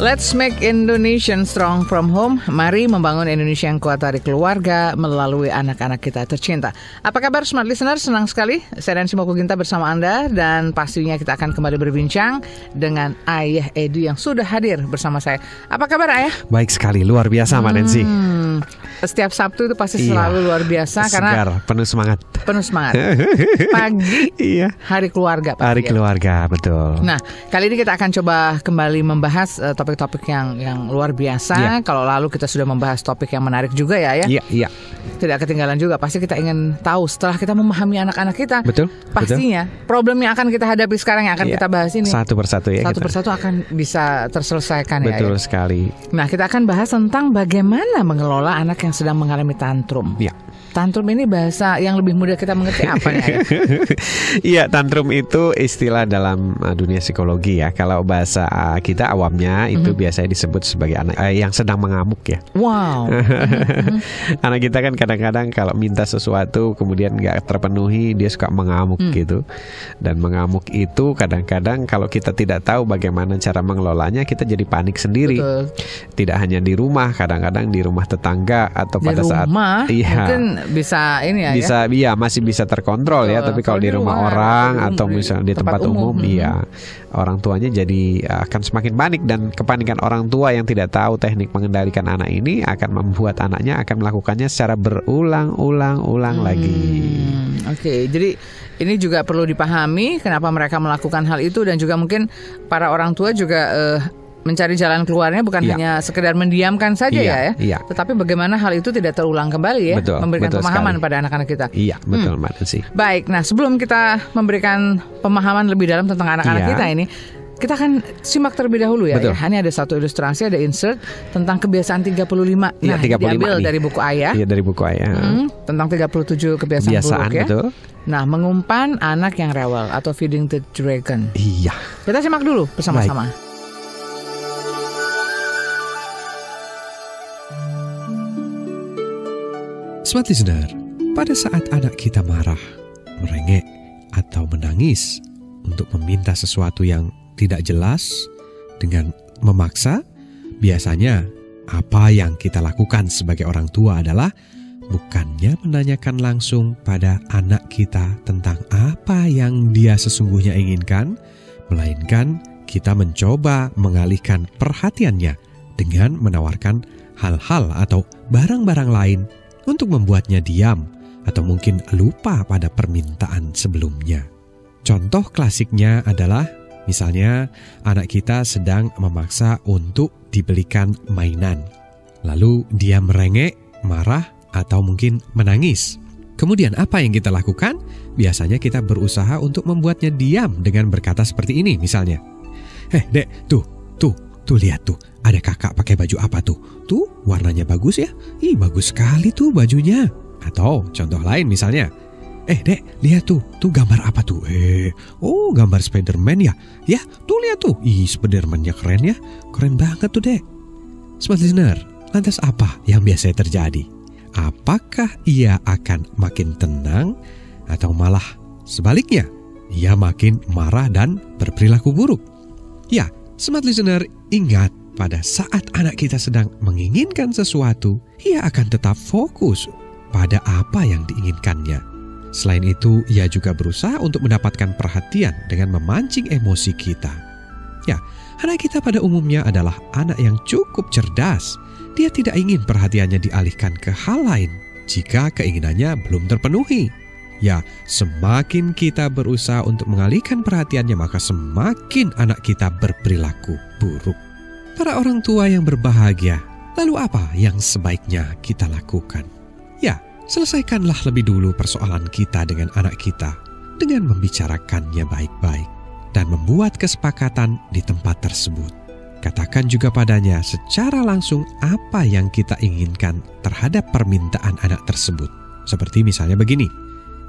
Let's make Indonesian strong from home. Mari membangun Indonesia yang kuat dari keluarga melalui anak-anak kita tercinta. Apa kabar Smart Listener? Senang sekali saya Nancy Mokoginta bersama Anda. Dan pastinya kita akan kembali berbincang dengan Ayah Edu yang sudah hadir bersama saya. Apa kabar Ayah? Baik sekali, luar biasa Mbak Nancy. Setiap Sabtu itu pasti selalu luar biasa. Segar, karena penuh semangat. Penuh semangat. Pagi, hari keluarga. Hari keluarga, betul. Nah, kali ini kita akan coba kembali membahas topik-topik yang luar biasa. Kalau lalu kita sudah membahas topik yang menarik juga ya. Iya. Tidak ketinggalan juga. Pasti kita ingin tahu setelah kita memahami anak-anak kita. Betul. Pastinya problem yang akan kita hadapi sekarang yang akan kita bahas ini. Satu persatu ya. Satu persatu akan bisa terselesaikan ya. Betul sekali. Nah, kita akan bahas tentang bagaimana mengelola anak yang sedang mengalami tantrum. Iya. Tantrum ini bahasa yang lebih mudah kita mengerti apa ya? Iya, tantrum itu istilah dalam dunia psikologi ya. Kalau bahasa kita awamnya itu biasanya disebut sebagai anak yang sedang mengamuk ya. Wow. Anak kita kan kadang-kadang kalau minta sesuatu kemudian nggak terpenuhi, dia suka mengamuk gitu. Dan mengamuk itu kadang-kadang kalau kita tidak tahu bagaimana cara mengelolanya, kita jadi panik sendiri. Betul. Tidak hanya di rumah, kadang-kadang di rumah tetangga atau di pada saat mungkin bisa ini ya. Iya, masih bisa terkontrol ya. Tapi kalau di rumah orang atau misalnya di tempat umum, iya, orang tuanya jadi akan semakin panik. Dan kepanikan orang tua yang tidak tahu teknik mengendalikan anak ini akan membuat anaknya akan melakukannya secara berulang-ulang lagi. Oke, jadi ini juga perlu dipahami kenapa mereka melakukan hal itu. Dan juga mungkin para orang tua juga mencari jalan keluarnya bukan hanya sekedar mendiamkan saja ya. Tetapi bagaimana hal itu tidak terulang kembali ya. Betul, memberikan pemahaman sekali pada anak-anak kita. Iya, betul Mbak Nancy. Baik, nah sebelum kita memberikan pemahaman lebih dalam tentang anak-anak kita ini, kita akan simak terlebih dahulu ya. Ini ada satu ilustrasi, ada insert tentang kebiasaan 35. Nah, 35 diambil dari buku Ayah. Iya, dari buku Ayah. Tentang 37 kebiasaan buruk ya. Betul. Nah, mengumpan anak yang rewel atau feeding the dragon. Iya. Kita simak dulu bersama-sama. Smart Listener, pada saat anak kita marah, merengek, atau menangis untuk meminta sesuatu yang tidak jelas dengan memaksa, biasanya apa yang kita lakukan sebagai orang tua adalah bukannya menanyakan langsung pada anak kita tentang apa yang dia sesungguhnya inginkan, melainkan kita mencoba mengalihkan perhatiannya dengan menawarkan hal-hal atau barang-barang lain untuk membuatnya diam atau mungkin lupa pada permintaan sebelumnya. Contoh klasiknya adalah misalnya anak kita sedang memaksa untuk dibelikan mainan. Lalu dia merengek, marah, atau mungkin menangis. Kemudian apa yang kita lakukan? Biasanya kita berusaha untuk membuatnya diam dengan berkata seperti ini misalnya. Dek, tuh lihat tuh, ada kakak pakai baju apa tuh? Tuh, warnanya bagus ya? Bagus sekali tuh bajunya. Atau contoh lain misalnya, Dek, lihat tuh gambar apa tuh? Gambar Spider-Man ya? Ya, tuh lihat tuh. Spider-Man-nya keren ya? Keren banget tuh, Dek. Smart Listener, lantas apa yang biasanya terjadi? Apakah ia akan makin tenang atau malah sebaliknya? Ia makin marah dan berperilaku buruk? Ya, Smart Listener, ingat pada saat anak kita sedang menginginkan sesuatu, ia akan tetap fokus pada apa yang diinginkannya. Selain itu, ia juga berusaha untuk mendapatkan perhatian dengan memancing emosi kita. Ya, anak kita pada umumnya adalah anak yang cukup cerdas. Dia tidak ingin perhatiannya dialihkan ke hal lain jika keinginannya belum terpenuhi. Ya, semakin kita berusaha untuk mengalihkan perhatiannya, maka semakin anak kita berperilaku buruk. Para orang tua yang berbahagia, lalu apa yang sebaiknya kita lakukan? Ya, selesaikanlah lebih dulu persoalan kita dengan anak kita dengan membicarakannya baik-baik dan membuat kesepakatan di tempat tersebut. Katakan juga padanya secara langsung apa yang kita inginkan terhadap permintaan anak tersebut. Seperti misalnya begini,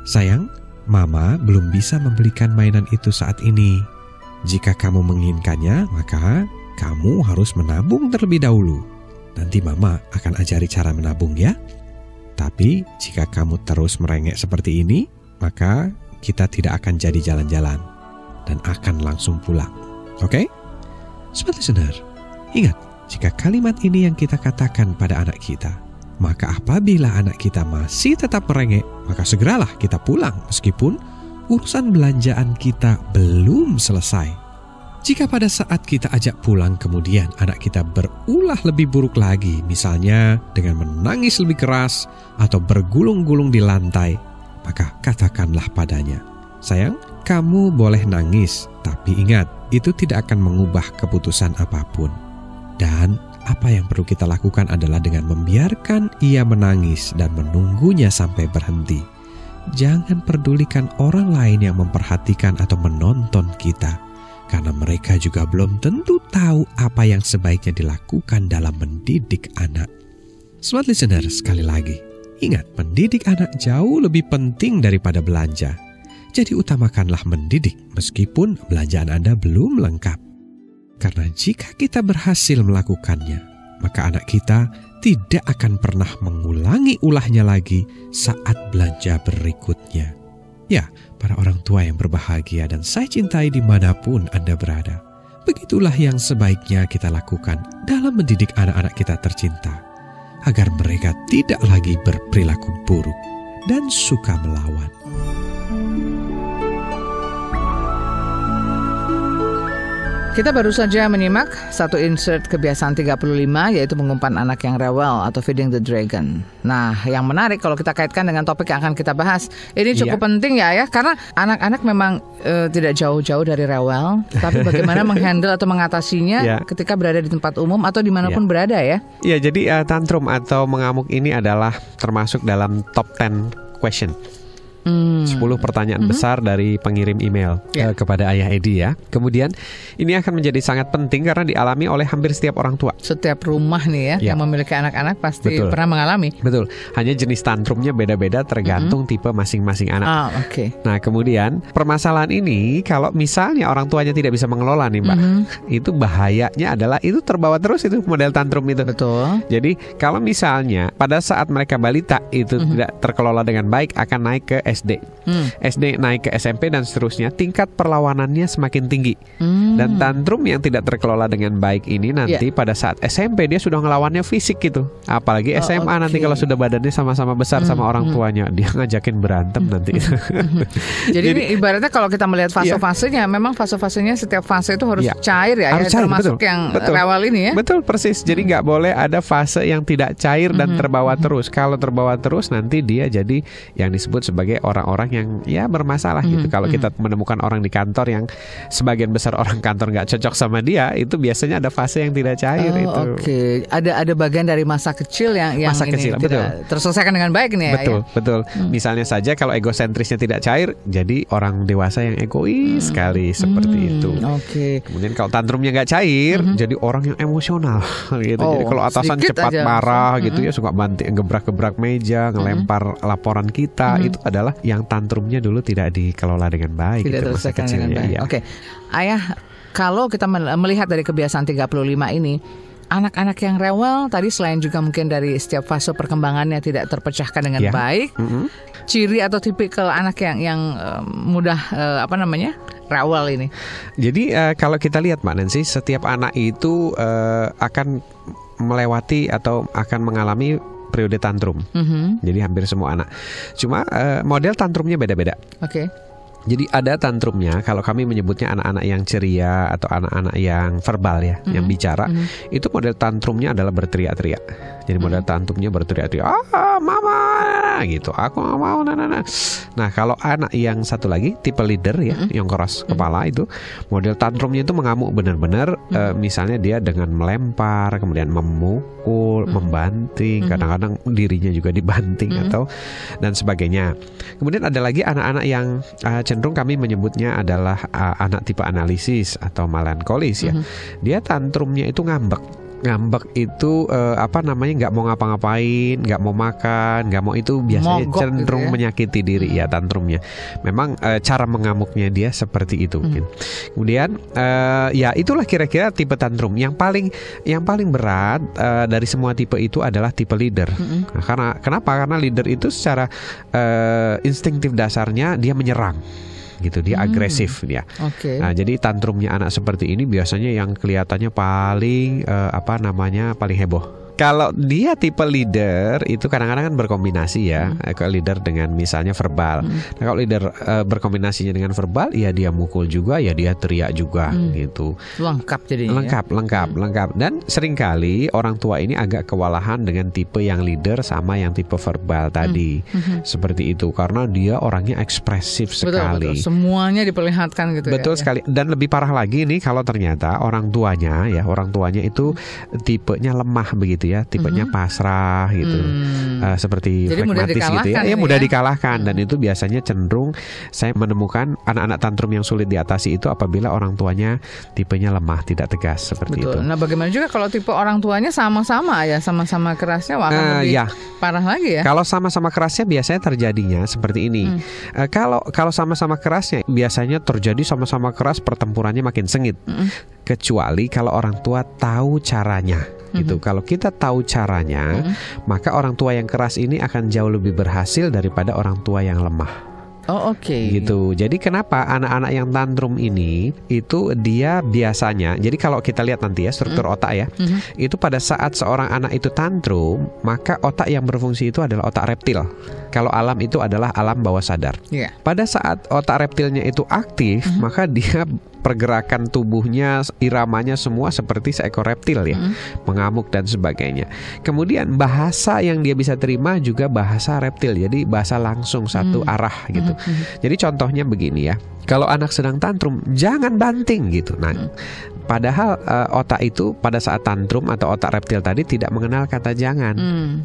sayang, mama belum bisa membelikan mainan itu saat ini. Jika kamu menginginkannya, maka kamu harus menabung terlebih dahulu. Nanti mama akan ajari cara menabung ya. Tapi jika kamu terus merengek seperti ini, maka kita tidak akan jadi jalan-jalan dan akan langsung pulang. Oke? Smart Listener, Ingat, jika kalimat ini yang kita katakan pada anak kita, maka apabila anak kita masih tetap merengek, maka segeralah kita pulang meskipun urusan belanjaan kita belum selesai. Jika pada saat kita ajak pulang kemudian anak kita berulah lebih buruk lagi, misalnya dengan menangis lebih keras atau bergulung-gulung di lantai, maka katakanlah padanya, "Sayang, kamu boleh nangis, tapi ingat, itu tidak akan mengubah keputusan apapun." Dan apa yang perlu kita lakukan adalah dengan membiarkan ia menangis dan menunggunya sampai berhenti. Jangan pedulikan orang lain yang memperhatikan atau menonton kita, karena mereka juga belum tentu tahu apa yang sebaiknya dilakukan dalam mendidik anak. Smart listener, sekali lagi, ingat, mendidik anak jauh lebih penting daripada belanja. Jadi utamakanlah mendidik meskipun belanjaan Anda belum lengkap. Karena jika kita berhasil melakukannya, maka anak kita tidak akan pernah mengulangi ulahnya lagi saat belanja berikutnya. Ya, para orang tua yang berbahagia dan saya cintai dimanapun Anda berada, begitulah yang sebaiknya kita lakukan dalam mendidik anak-anak kita tercinta, agar mereka tidak lagi berperilaku buruk dan suka melawan. Kita baru saja menyimak satu insert kebiasaan 35, yaitu mengumpan anak yang rewel atau feeding the dragon. Nah, yang menarik kalau kita kaitkan dengan topik yang akan kita bahas, ini cukup penting ya, karena anak-anak memang tidak jauh-jauh dari rewel, tapi bagaimana menghandle atau mengatasinya ketika berada di tempat umum atau dimanapun berada ya. Iya, jadi tantrum atau mengamuk ini adalah termasuk dalam top 10 question. 10 pertanyaan besar dari pengirim email kepada Ayah Edi ya. Kemudian ini akan menjadi sangat penting karena dialami oleh hampir setiap orang tua. Setiap rumah nih ya yang memiliki anak-anak pasti pernah mengalami. Betul. Hanya jenis tantrumnya beda-beda tergantung tipe masing-masing anak. Nah, kemudian permasalahan ini kalau misalnya orang tuanya tidak bisa mengelola nih Mbak, itu bahayanya adalah itu terbawa terus itu model tantrum itu. Betul. Jadi kalau misalnya pada saat mereka balita itu tidak terkelola dengan baik, akan naik ke SD. SD naik ke SMP dan seterusnya, tingkat perlawanannya semakin tinggi. Dan tantrum yang tidak terkelola dengan baik ini nanti pada saat SMP dia sudah ngelawannya fisik gitu. Apalagi SMA nanti kalau sudah badannya sama-sama besar sama orang tuanya, dia ngajakin berantem nanti. Jadi ini ibaratnya kalau kita melihat fase-fasenya, memang fase-fasenya setiap fase itu harus cair ya, harus cair, termasuk yang rewel ini ya. Betul, persis. Jadi nggak boleh ada fase yang tidak cair dan terbawa terus. Kalau terbawa terus nanti dia jadi yang disebut sebagai orang-orang yang ya bermasalah gitu. Kalau kita menemukan orang di kantor yang sebagian besar orang kantor nggak cocok sama dia, itu biasanya ada fase yang tidak cair itu. Ada bagian dari masa kecil yang masa ini kecil, tidak terselesaikan dengan baik nih ya. Betul. Misalnya saja kalau egosentrisnya tidak cair, jadi orang dewasa yang egois sekali seperti itu. Kemudian kalau tantrumnya nggak cair, jadi orang yang emosional gitu. Jadi kalau atasan cepat marah gitu ya, suka gebrak-gebrak meja, ngelempar laporan kita, itu adalah yang tantrumnya dulu tidak dikelola dengan baik. Tidak terselesaikan dengan baik. Ayah, kalau kita melihat dari kebiasaan 35 ini, anak-anak yang rewel tadi selain juga mungkin dari setiap fase perkembangannya tidak terpecahkan dengan baik, ciri atau tipikal anak yang mudah rewel ini. Jadi kalau kita lihat Mbak Nancy, setiap anak itu akan melewati atau akan mengalami periode tantrum. Jadi hampir semua anak. Cuma model tantrumnya beda-beda. Jadi ada tantrumnya, kalau kami menyebutnya anak-anak yang ceria atau anak-anak yang verbal ya, yang bicara, itu model tantrumnya adalah berteriak-teriak. Jadi model tantrumnya berteriak-teriak, mama gitu, aku nggak mau, Nah kalau anak yang satu lagi tipe leader ya, yang keras kepala itu, model tantrumnya itu mengamuk benar-benar. Misalnya dia dengan melempar, kemudian memukul, membanting, kadang-kadang dirinya juga dibanting atau dan sebagainya. Kemudian ada lagi anak-anak yang cenderung kami menyebutnya adalah anak tipe analisis atau melankolis ya. Dia tantrumnya itu ngambek. Ngambek itu nggak mau ngapa-ngapain, nggak mau makan, nggak mau, itu biasanya mogok cenderung gitu ya? Menyakiti diri ya tantrumnya. Memang cara mengamuknya dia seperti itu mungkin. Kemudian ya itulah kira-kira tipe tantrum yang paling berat dari semua tipe itu adalah tipe leader. Nah, kenapa? Karena leader itu secara instingtif dasarnya dia menyerang. gitu, dia agresif dia. Nah, jadi tantrumnya anak seperti ini biasanya yang kelihatannya paling paling heboh. Kalau dia tipe leader itu kadang-kadang kan berkombinasi ya, ke leader dengan misalnya verbal. Nah, kalau leader berkombinasinya dengan verbal, ya dia mukul juga, ya dia teriak juga gitu. Lengkap jadinya. Lengkap. Dan seringkali orang tua ini agak kewalahan dengan tipe yang leader sama yang tipe verbal tadi. Seperti itu karena dia orangnya ekspresif sekali. Betul. Semuanya diperlihatkan gitu. Betul ya. sekali. Dan lebih parah lagi nih kalau ternyata orang tuanya itu tipenya lemah begitu ya, tipenya pasrah gitu, seperti pragmatis gitu ya, mudah dikalahkan. Dan itu biasanya cenderung saya menemukan anak-anak tantrum yang sulit diatasi itu apabila orang tuanya tipenya lemah, tidak tegas seperti itu. Nah, bagaimana juga kalau tipe orang tuanya sama-sama kerasnya, akan lebih parah lagi ya? Kalau sama-sama kerasnya biasanya terjadinya seperti ini. Kalau sama-sama kerasnya biasanya terjadi sama-sama keras, pertempurannya makin sengit. Kecuali kalau orang tua tahu caranya. Gitu. Kalau kita tahu caranya, maka orang tua yang keras ini akan jauh lebih berhasil daripada orang tua yang lemah. Oh, oke. Gitu. Jadi kenapa anak-anak yang tantrum ini itu dia biasanya, jadi kalau kita lihat nanti ya struktur otak ya, itu pada saat seorang anak itu tantrum, maka otak yang berfungsi itu adalah otak reptil. Kalau alam itu adalah alam bawah sadar. Pada saat otak reptilnya itu aktif, maka dia pergerakan tubuhnya, iramanya semua seperti seekor reptil ya, mengamuk dan sebagainya. Kemudian bahasa yang dia bisa terima juga bahasa reptil, jadi bahasa langsung satu arah gitu. Jadi contohnya begini ya, kalau anak sedang tantrum jangan banting gitu. Nah, padahal otak itu pada saat tantrum atau otak reptil tadi tidak mengenal kata jangan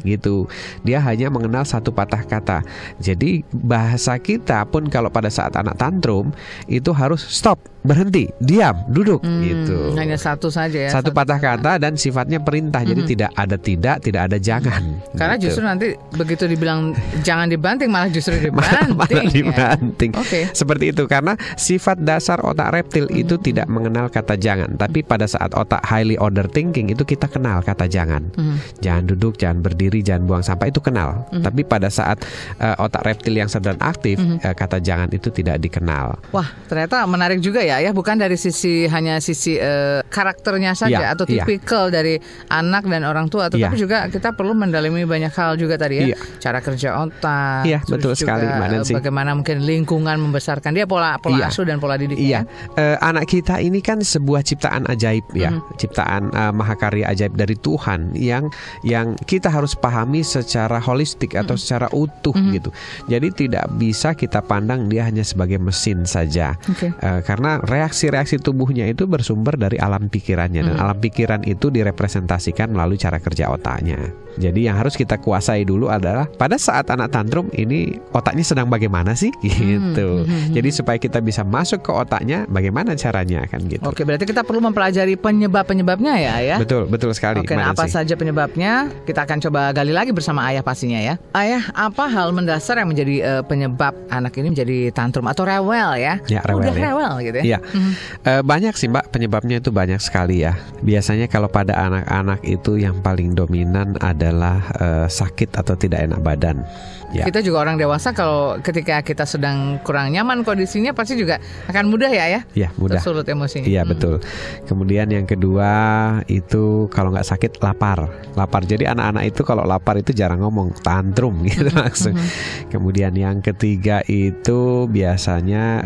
gitu. Dia hanya mengenal satu patah kata. Jadi bahasa kita pun kalau pada saat anak tantrum itu harus stop, berhenti, diam, duduk gitu. Hanya satu saja ya. Satu patah kata dan sifatnya perintah. Jadi tidak ada tidak ada jangan. Karena gitu. justru nanti begitu dibilang jangan dibanting malah justru dibanting. malah dibanting. Ya. Seperti itu karena sifat dasar otak reptil itu tidak mengenal kata jangan. Tapi pada saat otak highly order thinking itu kita kenal kata jangan. Jangan duduk, jangan berdiri, jangan buang sampah, itu kenal. Tapi pada saat otak reptil yang sedang aktif, kata jangan itu tidak dikenal. Wah, ternyata menarik juga ya, bukan dari hanya sisi karakternya saja atau tipikal dari anak dan orang tua, tetapi juga kita perlu mendalami banyak hal juga tadi ya. Cara kerja otak. Betul sekali, Mbak Nancy. Bagaimana mungkin lingkungan membesarkan dia, pola asuh dan pola didiknya. Anak kita ini kan sebuah ciptaan ajaib ya, ciptaan mahakarya ajaib dari Tuhan yang kita harus pahami secara holistik atau secara utuh gitu. Jadi tidak bisa kita pandang dia hanya sebagai mesin saja. Karena reaksi-reaksi tubuhnya itu bersumber dari alam pikirannya, dan alam pikiran itu direpresentasikan melalui cara kerja otaknya. Jadi yang harus kita kuasai dulu adalah pada saat anak tantrum ini otaknya sedang bagaimana sih gitu. Jadi supaya kita bisa masuk ke otaknya, bagaimana caranya kan gitu. Oke, berarti kita perlu mempelajari penyebab-penyebabnya ya. Betul sekali. Oke, nah apa saja penyebabnya? Kita akan coba gali lagi bersama Ayah pastinya ya. Ayah, apa hal mendasar yang menjadi penyebab anak ini menjadi tantrum atau rewel ya? Rewel gitu ya. Banyak sih Mbak, penyebabnya itu banyak sekali ya. Biasanya kalau pada anak-anak itu yang paling dominan adalah sakit atau tidak enak badan. Kita juga orang dewasa kalau ketika kita sedang kurang nyaman kondisinya pasti juga akan mudah ya. Mudah. Tersulut emosinya. Iya betul. Kemudian yang kedua itu kalau nggak sakit lapar. Jadi anak-anak itu kalau lapar itu jarang ngomong, tantrum gitu langsung. Kemudian yang ketiga itu biasanya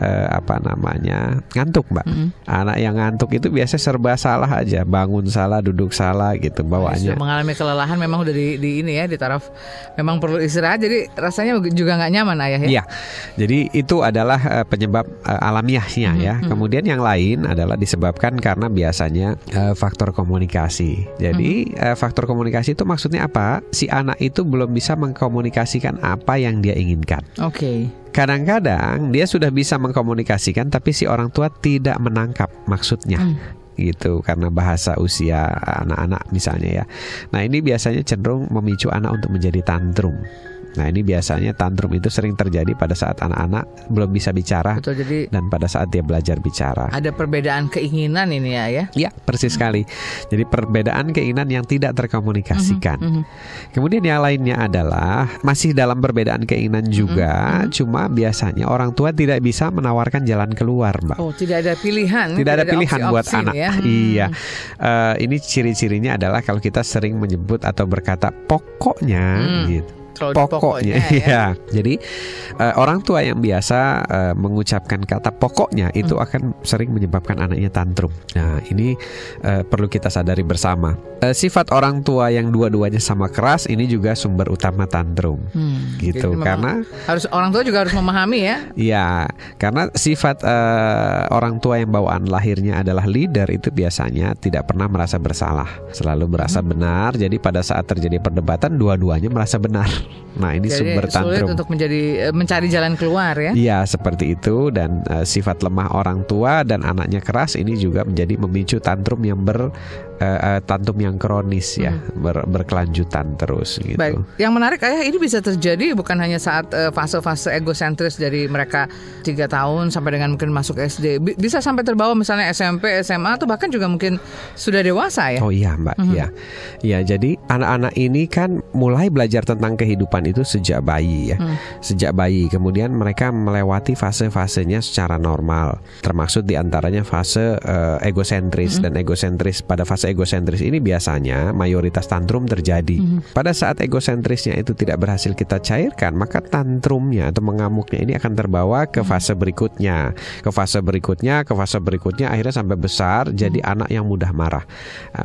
ngantuk Mbak. Anak yang ngantuk itu biasanya serba salah aja, bangun salah, duduk salah gitu bawaannya. Sudah mengalami kelelahan, memang udah di ini ya, di taraf memang perlu istirahat, jadi rasanya juga nggak nyaman Ayah ya. Jadi itu adalah penyebab alamiahnya ya. Kemudian yang lain adalah disebabkan karena biasanya faktor komunikasi. Jadi faktor komunikasi itu maksudnya apa? Si anak itu belum bisa mengkomunikasikan apa yang dia inginkan. Kadang-kadang dia sudah bisa mengkomunikasikan tapi si orang tua tidak menangkap maksudnya. Gitu, karena bahasa usia anak-anak misalnya ya. Nah ini biasanya cenderung memicu anak untuk menjadi tantrum Nah, ini biasanya tantrum itu sering terjadi pada saat anak-anak belum bisa bicara. Betul, jadi dan pada saat dia belajar bicara. Ada perbedaan keinginan ini ya? Ya, persis sekali. Jadi perbedaan keinginan yang tidak terkomunikasikan. Kemudian yang lainnya adalah masih dalam perbedaan keinginan juga, cuma biasanya orang tua tidak bisa menawarkan jalan keluar, Mbak. Oh, tidak ada pilihan. Tidak ada pilihan buat anak. Ya? Iya. Ini ciri-cirinya adalah kalau kita sering menyebut atau berkata pokoknya gitu. Pokoknya ya. Jadi orang tua yang biasa mengucapkan kata pokoknya itu akan sering menyebabkan anaknya tantrum. Nah, ini perlu kita sadari bersama. Sifat orang tua yang dua-duanya sama keras ini juga sumber utama tantrum. Gitu. Karena harus orang tua juga harus memahami ya. Iya, karena sifat orang tua yang bawaan lahirnya adalah leader itu biasanya tidak pernah merasa bersalah, selalu merasa benar. Jadi pada saat terjadi perdebatan dua-duanya merasa benar. Nah, ini jadi sumber tantrum. Sulit untuk mencari jalan keluar ya. Iya, seperti itu. Dan sifat lemah orang tua dan anaknya keras ini juga menjadi memicu tantrum yang tantrum yang kronis ya, berkelanjutan terus gitu. Baik, yang menarik Ayah, ini bisa terjadi bukan hanya saat fase-fase egosentris dari mereka 3 tahun sampai dengan mungkin masuk SD, bisa sampai terbawa misalnya SMP, SMA atau bahkan juga mungkin sudah dewasa ya. Oh iya Mbak, ya, jadi anak-anak ini kan mulai belajar tentang kehidupan itu sejak bayi ya, sejak bayi. Kemudian mereka melewati fase-fasenya secara normal, termasuk diantaranya fase egosentris dan egosentris. Pada fase egosentris ini biasanya mayoritas tantrum terjadi. Pada saat egosentrisnya itu tidak berhasil kita cairkan, maka tantrumnya atau mengamuknya ini akan terbawa ke fase berikutnya, ke fase berikutnya akhirnya sampai besar jadi anak yang mudah marah.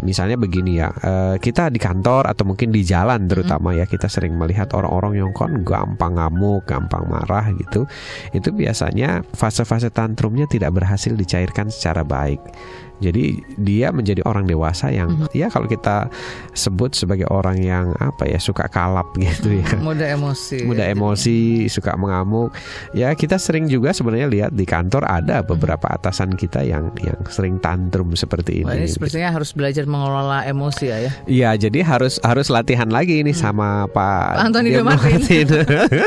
Misalnya begini ya, kita di kantor atau mungkin di jalan terutama ya, kita sering melihat orang-orang yang kan gampang ngamuk, gampang marah gitu. Itu biasanya fase-fase tantrumnya tidak berhasil dicairkan secara baik. Jadi dia menjadi orang dewasa yang ya kalau kita sebut sebagai orang yang suka kalap gitu ya. Mudah emosi, suka mengamuk. Ya, kita sering juga sebenarnya lihat di kantor ada beberapa atasan kita yang sering tantrum seperti ini. Wah, ini sepertinya harus belajar mengelola emosi ya. Iya, jadi harus latihan lagi ini sama Pak Antoni Martin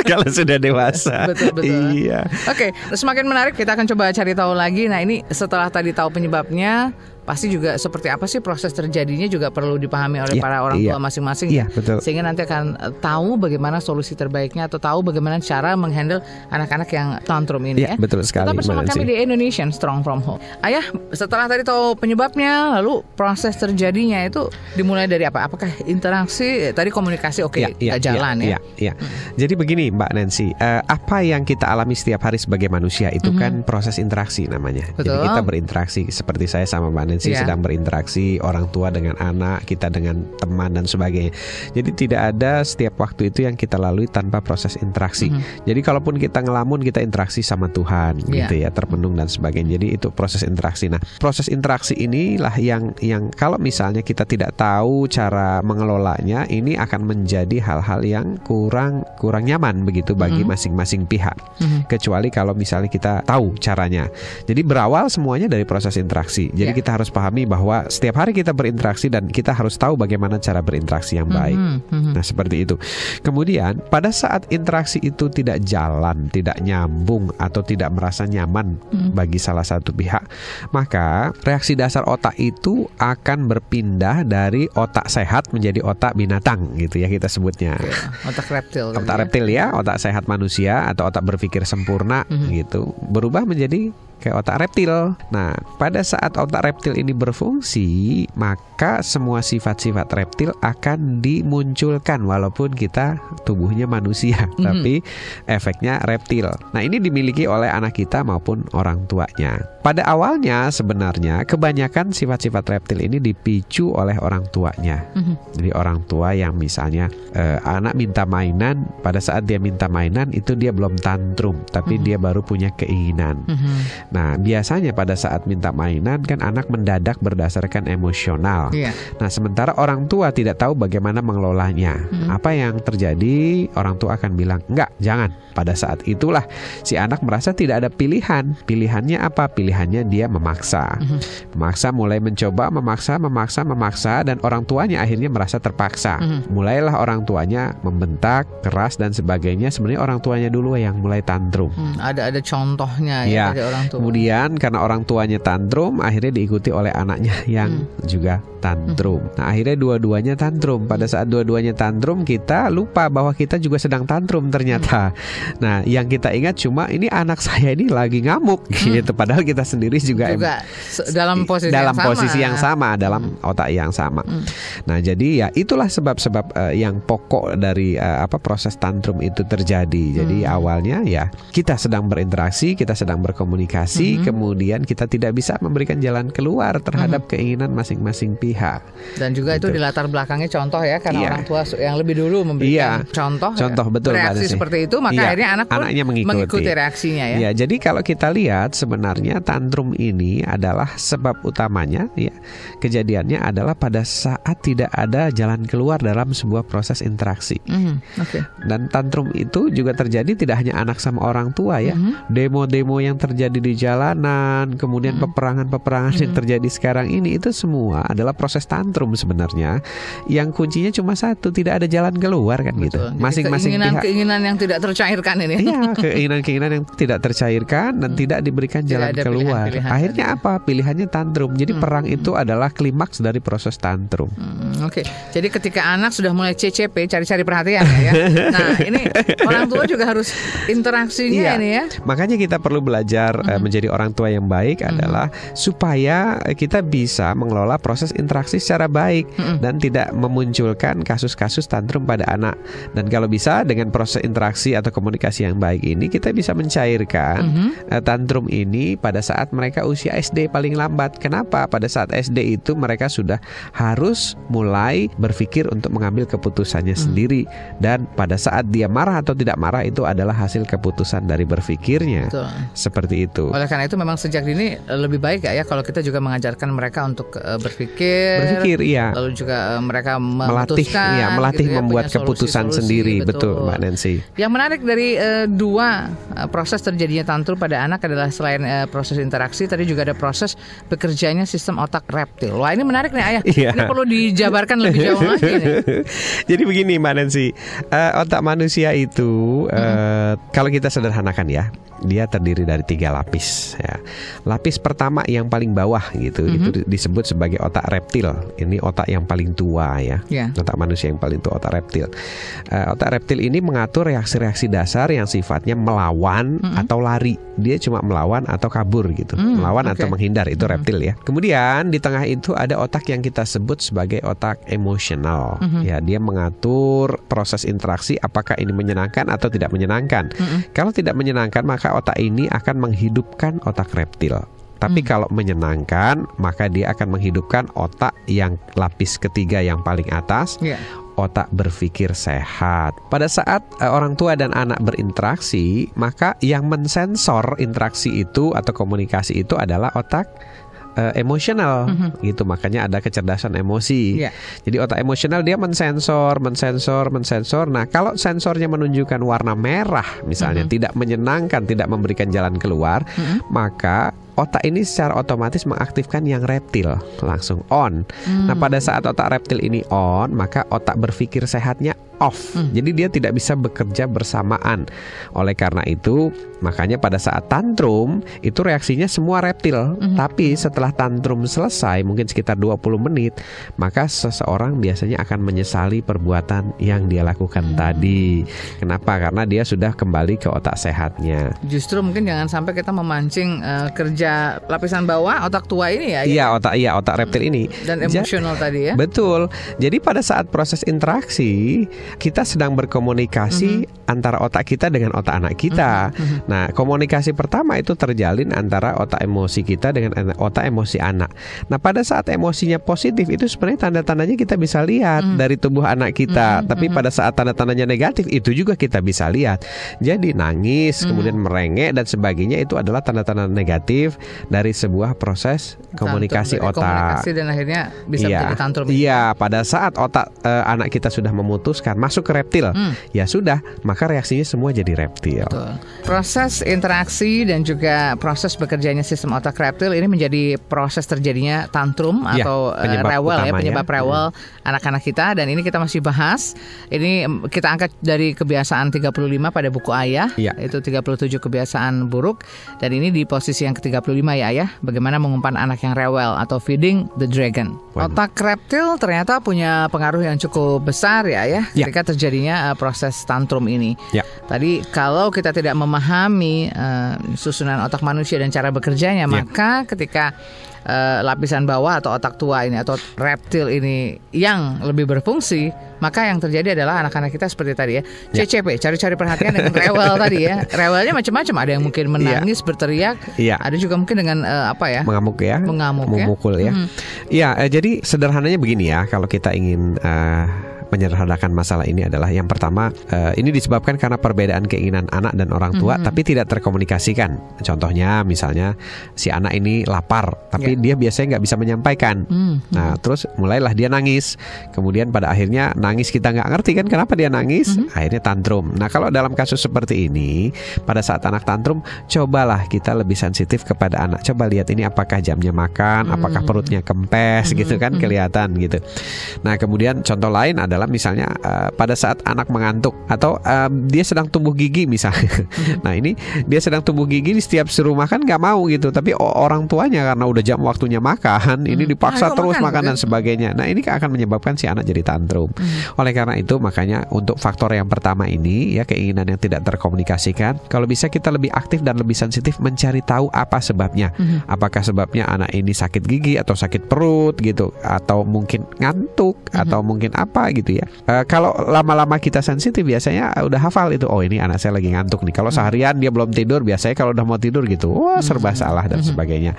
kalau sudah dewasa. Betul. Iya. Oke, semakin menarik, kita akan coba cari tahu lagi. Nah, ini setelah tadi tahu penyebabnya, pasti juga seperti apa sih proses terjadinya juga perlu dipahami oleh para orang tua masing-masing. Iya, betul. Sehingga nanti akan tahu bagaimana solusi terbaiknya atau tahu bagaimana cara menghandle anak-anak yang tantrum ini ya. Betul sekali. Tetap bersama kami di Indonesian Strong From Home. Ayah, setelah tadi tahu penyebabnya, lalu proses terjadinya itu dimulai dari apa? Apakah interaksi, tadi komunikasi nggak jalan ya? Iya. Jadi begini Mbak Nancy, apa yang kita alami setiap hari sebagai manusia itu kan proses interaksi namanya. Betul. Jadi kita berinteraksi seperti saya sama Mbak Nancy sedang berinteraksi, orang tua dengan anak, kita dengan teman dan sebagainya. Jadi tidak ada setiap waktu itu yang kita lalui tanpa proses interaksi. Jadi kalaupun kita ngelamun, kita interaksi sama Tuhan gitu ya, termenung dan sebagainya. Jadi itu proses interaksi. Nah, proses interaksi inilah yang kalau misalnya kita tidak tahu cara mengelolanya, ini akan menjadi hal-hal yang kurang nyaman begitu bagi masing-masing pihak. Kecuali kalau misalnya kita tahu caranya. Jadi berawal semuanya dari proses interaksi. Jadi kita harus pahami bahwa setiap hari kita berinteraksi dan kita harus tahu bagaimana cara berinteraksi yang baik. Nah, seperti itu. Kemudian pada saat interaksi itu tidak jalan, tidak nyambung atau tidak merasa nyaman bagi salah satu pihak, maka reaksi dasar otak itu akan berpindah dari otak sehat menjadi otak binatang gitu ya kita sebutnya. Otak reptil. Otak reptil ya, otak sehat manusia atau otak berpikir sempurna gitu, berubah menjadi kayak otak reptil. Nah, pada saat otak reptil ini berfungsi, maka semua sifat-sifat reptil akan dimunculkan walaupun kita tubuhnya manusia, tapi efeknya reptil. Nah, ini dimiliki oleh anak kita maupun orang tuanya. Pada awalnya sebenarnya kebanyakan sifat-sifat reptil ini dipicu oleh orang tuanya. Jadi orang tua yang misalnya anak minta mainan, pada saat dia minta mainan itu dia belum tantrum, tapi dia baru punya keinginan. Nah, biasanya pada saat minta mainan kan anak mendadak berdasarkan emosional. Nah, sementara orang tua tidak tahu bagaimana mengelolanya. Apa yang terjadi? Orang tua akan bilang, enggak, jangan. Pada saat itulah si anak merasa tidak ada pilihan. Pilihannya apa? Pilihannya dia memaksa. Memaksa, mulai mencoba, memaksa, dan orang tuanya akhirnya merasa terpaksa. Mulailah orang tuanya membentak, keras dan sebagainya. Sebenarnya orang tuanya dulu yang mulai tantrum. Ada contohnya ya dari orang tua. Kemudian karena orang tuanya tantrum, akhirnya diikuti oleh anaknya yang juga tantrum. Nah, akhirnya dua-duanya tantrum. Pada saat dua-duanya tantrum, kita lupa bahwa kita juga sedang tantrum ternyata. Nah, yang kita ingat cuma ini anak saya ini lagi ngamuk gitu. Padahal kita sendiri juga dalam posisi yang sama, dalam otak yang sama. Nah, jadi ya itulah sebab-sebab yang pokok dari proses tantrum itu terjadi. Jadi awalnya ya kita sedang berinteraksi, kita sedang berkomunikasi, kemudian kita tidak bisa memberikan jalan keluar terhadap keinginan masing-masing pihak. Dan juga itu dilatar belakangnya contoh ya, karena orang tua yang lebih dulu memberikan contoh betul, reaksi seperti itu, maka akhirnya anaknya mengikuti reaksinya ya. Jadi kalau kita lihat sebenarnya tantrum ini adalah sebab utamanya ya, kejadiannya adalah pada saat tidak ada jalan keluar dalam sebuah proses interaksi. Dan tantrum itu juga terjadi tidak hanya anak sama orang tua ya. Demo-demo yang terjadi di jalanan, kemudian peperangan-peperangan yang terjadi sekarang ini, itu semua adalah proses tantrum sebenarnya. Yang kuncinya cuma satu, tidak ada jalan keluar kan. Betul. Gitu. Masing-masing keinginan yang tidak tercairkan ini. Iya, keinginan yang tidak tercairkan dan tidak diberikan jalan keluar. Akhirnya apa? Pilihannya tantrum. Jadi perang itu adalah klimaks dari proses tantrum. Jadi ketika anak sudah mulai CCP, cari-cari perhatian ya. Nah, ini orang tua juga harus interaksinya ini ya. Makanya kita perlu belajar menjadi orang tua yang baik adalah supaya kita bisa mengelola proses interaksi secara baik dan tidak memunculkan kasus-kasus tantrum pada anak. Dan kalau bisa dengan proses interaksi atau komunikasi yang baik ini, kita bisa mencairkan tantrum ini pada saat mereka usia SD paling lambat. Kenapa? Pada saat SD itu mereka sudah harus mulai berpikir untuk mengambil keputusannya sendiri, dan pada saat dia marah atau tidak marah itu adalah hasil keputusan dari berpikirnya. Betul. Seperti itu. Oleh karena itu memang sejak dini lebih baik ya kalau kita juga mengajarkan mereka untuk berpikir, lalu juga mereka melatih membuat keputusan sendiri. Betul, Mbak Nancy. Yang menarik dari dua proses terjadinya tantrum pada anak adalah selain proses interaksi, tadi juga ada proses bekerjanya sistem otak reptil. Wah, ini menarik nih Ayah. Ini perlu dijabarkan lebih jauh lagi nih. Jadi begini Mbak Nancy, otak manusia itu kalau kita sederhanakan ya, dia terdiri dari 3 lapis ya. Lapis pertama yang paling bawah gitu, itu disebut sebagai otak reptil. Ini otak yang paling tua ya. Otak manusia yang paling tua, otak reptil. Otak reptil ini mengatur reaksi-reaksi dasar yang sifatnya melawan atau lari. Dia cuma melawan atau kabur gitu. Melawan atau menghindar, itu reptil ya. Kemudian di tengah itu ada otak yang kita sebut sebagai otak emosional. Ya, dia mengatur proses interaksi apakah ini menyenangkan atau tidak menyenangkan. Kalau tidak menyenangkan, maka otak ini akan menghidupkan otak reptil. Tapi kalau menyenangkan, maka dia akan menghidupkan otak yang lapis ketiga yang paling atas, otak berpikir sehat. Pada saat orang tua dan anak berinteraksi, maka yang mensensor interaksi itu atau komunikasi itu adalah otak emosional gitu. Makanya ada kecerdasan emosi. Jadi otak emosional dia mensensor. Nah, kalau sensornya menunjukkan warna merah misalnya, tidak menyenangkan, tidak memberikan jalan keluar, maka otak ini secara otomatis mengaktifkan yang reptil, langsung on. Nah, pada saat otak reptil ini on, maka otak berpikir sehatnya off. Jadi dia tidak bisa bekerja bersamaan. Oleh karena itu, makanya pada saat tantrum itu reaksinya semua reptil. Tapi setelah tantrum selesai, mungkin sekitar 20 menit, maka seseorang biasanya akan menyesali perbuatan yang dia lakukan tadi. Kenapa? Karena dia sudah kembali ke otak sehatnya. Justru mungkin jangan sampai kita memancing kerja bekerja lapisan bawah, otak tua ini ya? Iya, otak reptil ini. Dan emosional tadi ya? Betul. Jadi pada saat proses interaksi, kita sedang berkomunikasi antara otak kita dengan otak anak kita. Nah, komunikasi pertama itu terjalin antara otak emosi kita dengan otak emosi anak. Nah, pada saat emosinya positif itu sebenarnya tanda-tandanya kita bisa lihat dari tubuh anak kita. Tapi pada saat tanda-tandanya negatif itu juga kita bisa lihat. Jadi nangis, kemudian merengek dan sebagainya itu adalah tanda-tanda negatif dari sebuah proses komunikasi otak. Komunikasi dan akhirnya bisa menjadi tantrum. Iya, pada saat otak anak kita sudah memutuskan masuk ke reptil, ya sudah, maka reaksinya semua jadi reptil. Betul. Proses interaksi dan juga proses bekerjanya sistem otak reptil ini menjadi proses terjadinya tantrum atau rewel ya, penyebab rewel anak-anak kita, dan ini kita masih bahas. Ini kita angkat dari kebiasaan 35 pada buku Ayah, itu 37 kebiasaan buruk, dan ini di posisi yang ke-35 ya Ayah, bagaimana mengumpan anak yang rewel atau feeding the dragon. Otak reptil ternyata punya pengaruh yang cukup besar ya ketika terjadinya proses tantrum ini. Tadi kalau kita tidak memahami susunan otak manusia dan cara bekerjanya, maka ketika lapisan bawah atau otak tua ini atau reptil ini yang lebih berfungsi, maka yang terjadi adalah anak-anak kita seperti tadi ya, CCP, cari-cari perhatian dengan rewel tadi ya. Rewelnya macam-macam, ada yang mungkin menangis, berteriak, ada juga mungkin dengan mengamuk ya, memukul ya. Jadi sederhananya begini ya, kalau kita ingin menyederhanakan masalah ini adalah yang pertama, ini disebabkan karena perbedaan keinginan anak dan orang tua tapi tidak terkomunikasikan. Contohnya misalnya si anak ini lapar tapi dia biasanya nggak bisa menyampaikan. Nah terus mulailah dia nangis, kemudian pada akhirnya nangis kita nggak ngerti kan kenapa dia nangis, akhirnya tantrum. Nah kalau dalam kasus seperti ini, pada saat anak tantrum, cobalah kita lebih sensitif kepada anak. Coba lihat ini apakah jamnya makan, apakah perutnya kempes gitu kan, kelihatan gitu. Nah kemudian contoh lain adalah misalnya pada saat anak mengantuk atau dia sedang tumbuh gigi misalnya. Nah ini dia sedang tumbuh gigi, setiap suruh makan nggak mau gitu, tapi orang tuanya karena udah jam waktunya makan, ini dipaksa terus makan dan sebagainya. Nah ini akan menyebabkan si anak jadi tantrum. Oleh karena itu makanya untuk faktor yang pertama ini ya, keinginan yang tidak terkomunikasikan, kalau bisa kita lebih aktif dan lebih sensitif mencari tahu apa sebabnya. Apakah sebabnya anak ini sakit gigi atau sakit perut gitu, atau mungkin ngantuk atau mungkin apa gitu ya. Kalau lama-lama kita sensitif biasanya udah hafal itu, oh ini anak saya lagi ngantuk nih. Kalau seharian dia belum tidur, biasanya kalau udah mau tidur gitu, serba salah dan sebagainya.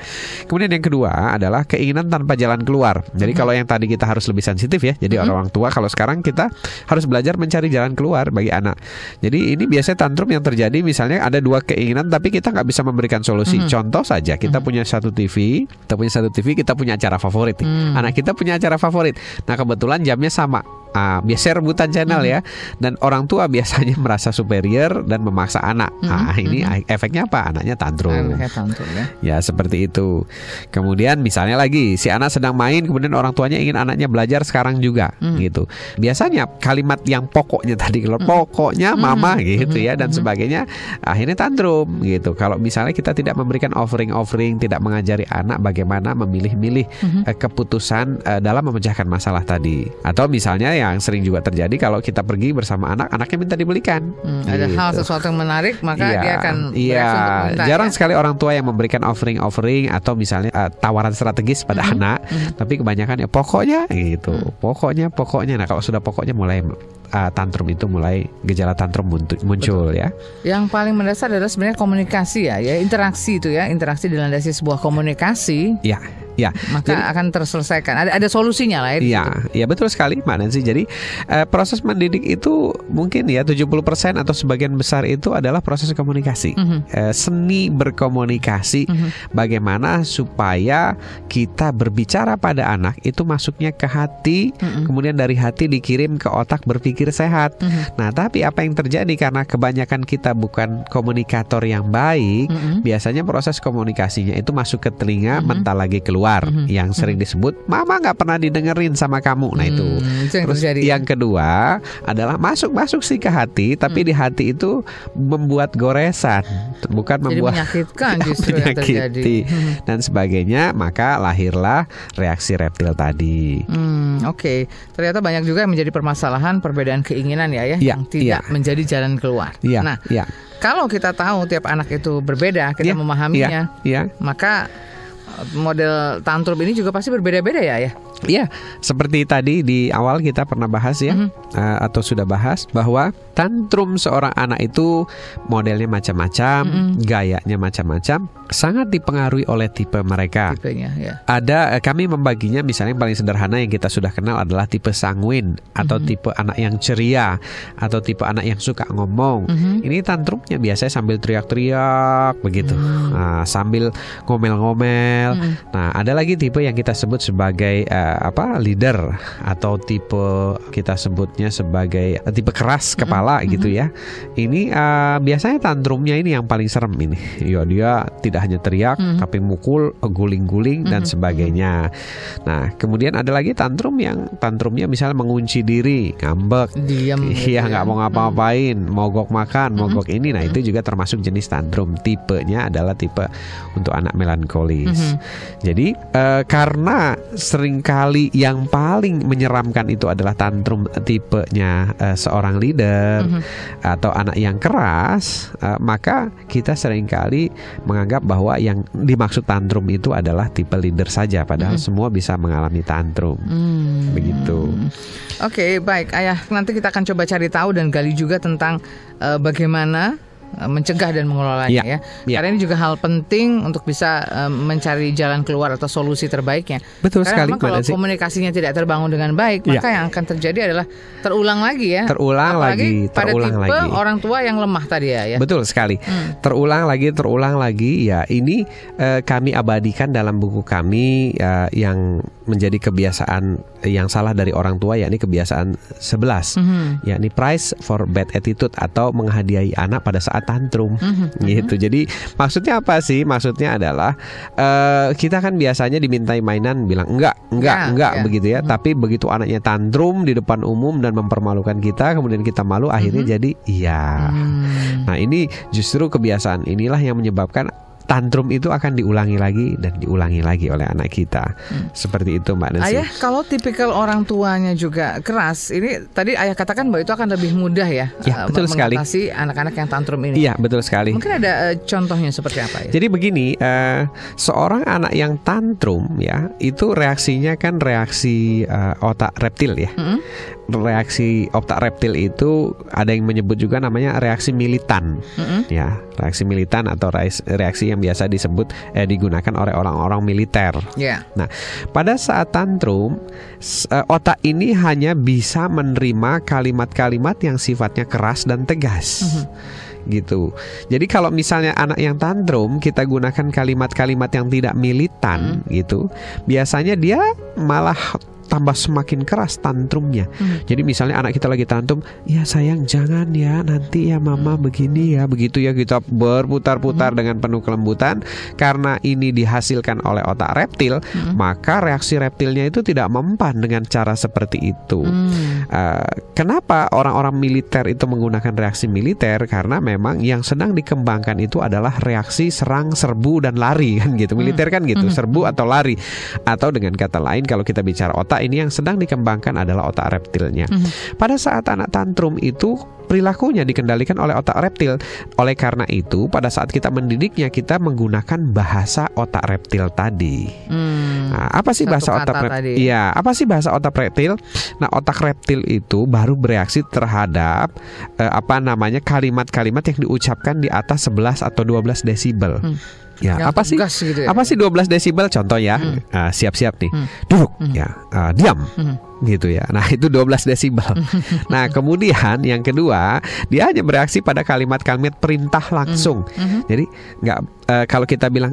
Kemudian yang kedua adalah keinginan tanpa jalan keluar. Jadi kalau yang tadi kita harus lebih sensitif ya, jadi orang tua, kalau sekarang kita harus belajar mencari jalan keluar bagi anak. Jadi ini biasanya tantrum yang terjadi misalnya ada dua keinginan tapi kita nggak bisa memberikan solusi. Contoh saja, kita punya satu TV, kita punya acara favorit. Anak kita punya acara favorit. Nah kebetulan jamnya sama. Biasanya rebutan channel ya, dan orang tua biasanya merasa superior dan memaksa anak. Ini efeknya apa? Anaknya tantrum. Ya seperti itu. Kemudian misalnya lagi si anak sedang main, kemudian orang tuanya ingin anaknya belajar sekarang juga gitu. Biasanya kalimat yang pokoknya tadi, pokoknya mama gitu ya dan sebagainya, akhirnya tantrum gitu. Kalau misalnya kita tidak memberikan offering, tidak mengajari anak bagaimana memilih-milih keputusan dalam memecahkan masalah tadi. Atau misalnya yang sering juga terjadi kalau kita pergi bersama anaknya minta dibelikan. Ada hal sesuatu yang menarik, maka dia akan bereaksi untuk minta. Jarang sekali orang tua yang memberikan offering atau misalnya tawaran strategis pada anak, tapi kebanyakan ya pokoknya gitu. Pokoknya. Nah kalau sudah pokoknya mulai tantrum itu, mulai gejala tantrum muncul. Ya. Yang paling mendasar adalah sebenarnya komunikasi ya, interaksi itu ya, interaksi dilandasi sebuah komunikasi. Ya, maka akan terselesaikan. Ada solusinya lah ya. Iya betul sekali Mbak Nancy. Jadi proses mendidik itu mungkin ya 70% atau sebagian besar itu adalah proses komunikasi. Seni berkomunikasi. Bagaimana supaya kita berbicara pada anak itu masuknya ke hati, kemudian dari hati dikirim ke otak berpikir sehat. Nah, tapi apa yang terjadi karena kebanyakan kita bukan komunikator yang baik, biasanya proses komunikasinya itu masuk ke telinga, mental lagi keluar. Yang sering disebut mama nggak pernah didengerin sama kamu. Nah itu terus yang kedua adalah masuk sih ke hati, tapi di hati itu membuat goresan, bukan jadi membuat menyakitkan justru yang terjadi dan sebagainya. Maka lahirlah reaksi reptil tadi. Oke. Ternyata banyak juga yang menjadi permasalahan perbedaan keinginan ya yang tidak menjadi jalan keluar. Nah kalau kita tahu tiap anak itu berbeda, kita memahaminya, maka model tantrum ini juga pasti berbeda-beda ya. Iya, seperti tadi di awal kita pernah bahas ya, atau sudah bahas bahwa tantrum seorang anak itu modelnya macam-macam, gayanya macam-macam, sangat dipengaruhi oleh tipe mereka. Tipenya, ya. Ada, kami membaginya misalnya yang paling sederhana yang kita sudah kenal adalah tipe sanguin, atau tipe anak yang ceria, atau tipe anak yang suka ngomong. Ini tantrumnya biasanya sambil teriak-teriak begitu, sambil ngomel-ngomel. Nah, ada lagi tipe yang kita sebut sebagai leader, atau tipe kita sebutnya sebagai tipe keras kepala gitu ya. Ini biasanya tantrumnya ini yang paling serem ini. Ya, dia tidak hanya teriak tapi mukul, guling-guling dan sebagainya. Nah, kemudian ada lagi tantrumnya misalnya mengunci diri, ngambek, diam, nggak mau ngapa-ngapain, mogok makan, mogok ini. Nah, itu juga termasuk jenis tantrum. Tipenya adalah tipe untuk anak melankolis. Jadi karena seringkali yang paling menyeramkan itu adalah tantrum tipenya seorang leader atau anak yang keras, maka kita seringkali menganggap bahwa yang dimaksud tantrum itu adalah tipe leader saja, padahal semua bisa mengalami tantrum. Begitu. Oke, baik Ayah, nanti kita akan coba cari tahu dan gali juga tentang bagaimana mencegah dan mengelolanya ya. Karena ini juga hal penting untuk bisa mencari jalan keluar atau solusi terbaiknya. Betul karena sekali. Kalau komunikasinya tidak terbangun dengan baik, maka yang akan terjadi adalah terulang lagi ya. Apalagi pada tipe orang tua yang lemah tadi ya. Betul sekali. Terulang lagi ya. Ini kami abadikan dalam buku kami yang menjadi kebiasaan yang salah dari orang tua, yakni kebiasaan 11, yakni price for bad attitude, atau menghadiahi anak pada saat tantrum, gitu. Jadi maksudnya apa sih? Maksudnya adalah kita kan biasanya dimintai mainan, bilang enggak begitu ya. Tapi begitu anaknya tantrum di depan umum dan mempermalukan kita, kemudian kita malu, akhirnya jadi iya. Nah, ini justru kebiasaan inilah yang menyebabkan tantrum itu akan diulangi lagi dan diulangi lagi oleh anak kita. Seperti itu, Mbak Nancy. Ayah, kalau tipikal orang tuanya juga keras, ini tadi Ayah katakan bahwa itu akan lebih mudah ya, betul sekali, mengatasi anak-anak yang tantrum ini. Iya, betul sekali. Mungkin ada contohnya seperti apa ya? Jadi begini, seorang anak yang tantrum ya, itu reaksinya kan reaksi otak reptil ya. Reaksi otak reptil itu ada yang menyebut juga namanya reaksi militan. Ya, reaksi militan atau reaksi yang biasa digunakan oleh orang-orang militer. Nah, pada saat tantrum, otak ini hanya bisa menerima kalimat-kalimat yang sifatnya keras dan tegas. Gitu. Jadi kalau misalnya anak yang tantrum kita gunakan kalimat-kalimat yang tidak militan gitu, biasanya dia malah tambah semakin keras tantrumnya. Jadi misalnya anak kita lagi tantrum, ya sayang jangan ya, nanti ya mama begini ya, begitu ya, kita berputar-putar dengan penuh kelembutan. Karena ini dihasilkan oleh otak reptil, maka reaksi reptilnya itu tidak mempan dengan cara seperti itu. Kenapa orang-orang militer itu menggunakan reaksi militer? Karena memang yang sedang dikembangkan itu adalah reaksi serang, serbu, dan lari kan gitu. Militer kan gitu, serbu atau lari. Atau dengan kata lain, kalau kita bicara otak, ini yang sedang dikembangkan adalah otak reptilnya. Pada saat anak tantrum itu perilakunya dikendalikan oleh otak reptil. Oleh karena itu, pada saat kita mendidiknya, kita menggunakan bahasa otak reptil tadi. Nah, apa sih bahasa otak reptil? Iya, apa sih bahasa otak reptil? Nah, otak reptil itu baru bereaksi terhadap kalimat-kalimat yang diucapkan di atas 11 atau 12 desibel. Ya, apa sih? Gitu ya? Apa sih 12 desibel? Contoh ya, siap-siap nih, duduk, diam. Gitu ya. Nah, itu 12 desibel. Nah, kemudian yang kedua, dia hanya bereaksi pada kalimat-kalimat perintah langsung. Jadi kalau kita bilang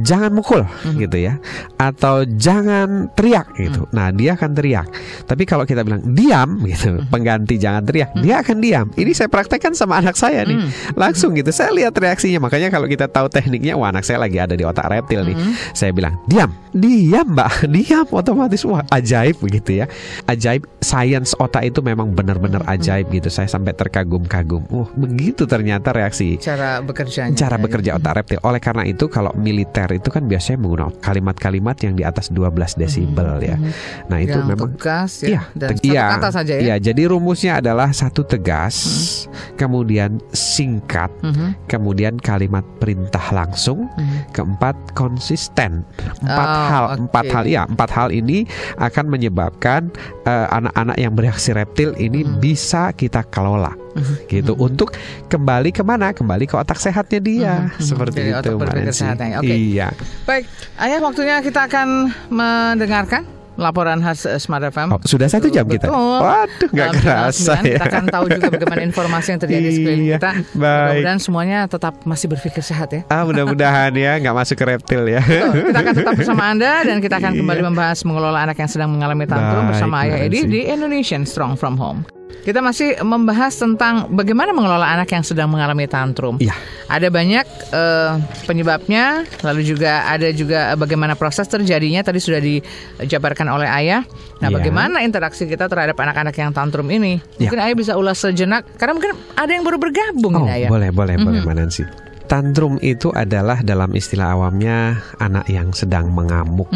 jangan mukul gitu ya, atau jangan teriak gitu. Nah, dia akan teriak. Tapi kalau kita bilang diam gitu, pengganti jangan teriak, dia akan diam. Ini saya praktekkan sama anak saya nih. Langsung gitu. Saya lihat reaksinya. Makanya kalau kita tahu tekniknya, wah anak saya lagi ada di otak reptil nih. Saya bilang, "Diam, Mbak." Diam otomatis. Wah, ajaib begitu ya. ajaib. Sains otak itu memang benar-benar ajaib gitu. Saya sampai terkagum-kagum. Begitu ternyata reaksi cara bekerja otak reptil. Oleh karena itu kalau militer itu kan biasanya menggunakan kalimat-kalimat yang di atas 12 desibel ya. Nah, itu yang memang tegas ya, dan satu kata saja ya. Iya, jadi rumusnya adalah 1 tegas, kemudian singkat, kemudian kalimat perintah langsung, keempat konsisten. Empat hal ini akan menyebabkan anak-anak yang bereaksi reptil ini bisa kita kelola gitu untuk kembali kemana? Kembali ke otak sehatnya dia. Seperti jadi itu, Mbak Nancy. Iya. Baik, Ayah, waktunya kita akan mendengarkan laporan khas Smart FM. Sudah 1 jam kita. Waduh, nggak kerasa ya. Kita akan tahu juga bagaimana informasi yang terjadi di sekeliling kita. Mudah-mudahan semuanya tetap masih berpikir sehat ya. Mudah-mudahan ya, nggak masuk ke reptil ya. Betul, kita akan tetap bersama Anda dan kita akan kembali membahas mengelola anak yang sedang mengalami tantrum bersama Ayah Edi di Indonesian Strong From Home. Kita masih membahas tentang bagaimana mengelola anak yang sedang mengalami tantrum. Iya. Ada banyak penyebabnya, lalu juga ada bagaimana proses terjadinya. Tadi sudah dijabarkan oleh Ayah. Nah, bagaimana interaksi kita terhadap anak-anak yang tantrum ini? Mungkin Ayah bisa ulas sejenak, karena mungkin ada yang baru bergabung ini, Ayah. Boleh, Mbak Nancy. Tantrum itu adalah dalam istilah awamnya anak yang sedang mengamuk,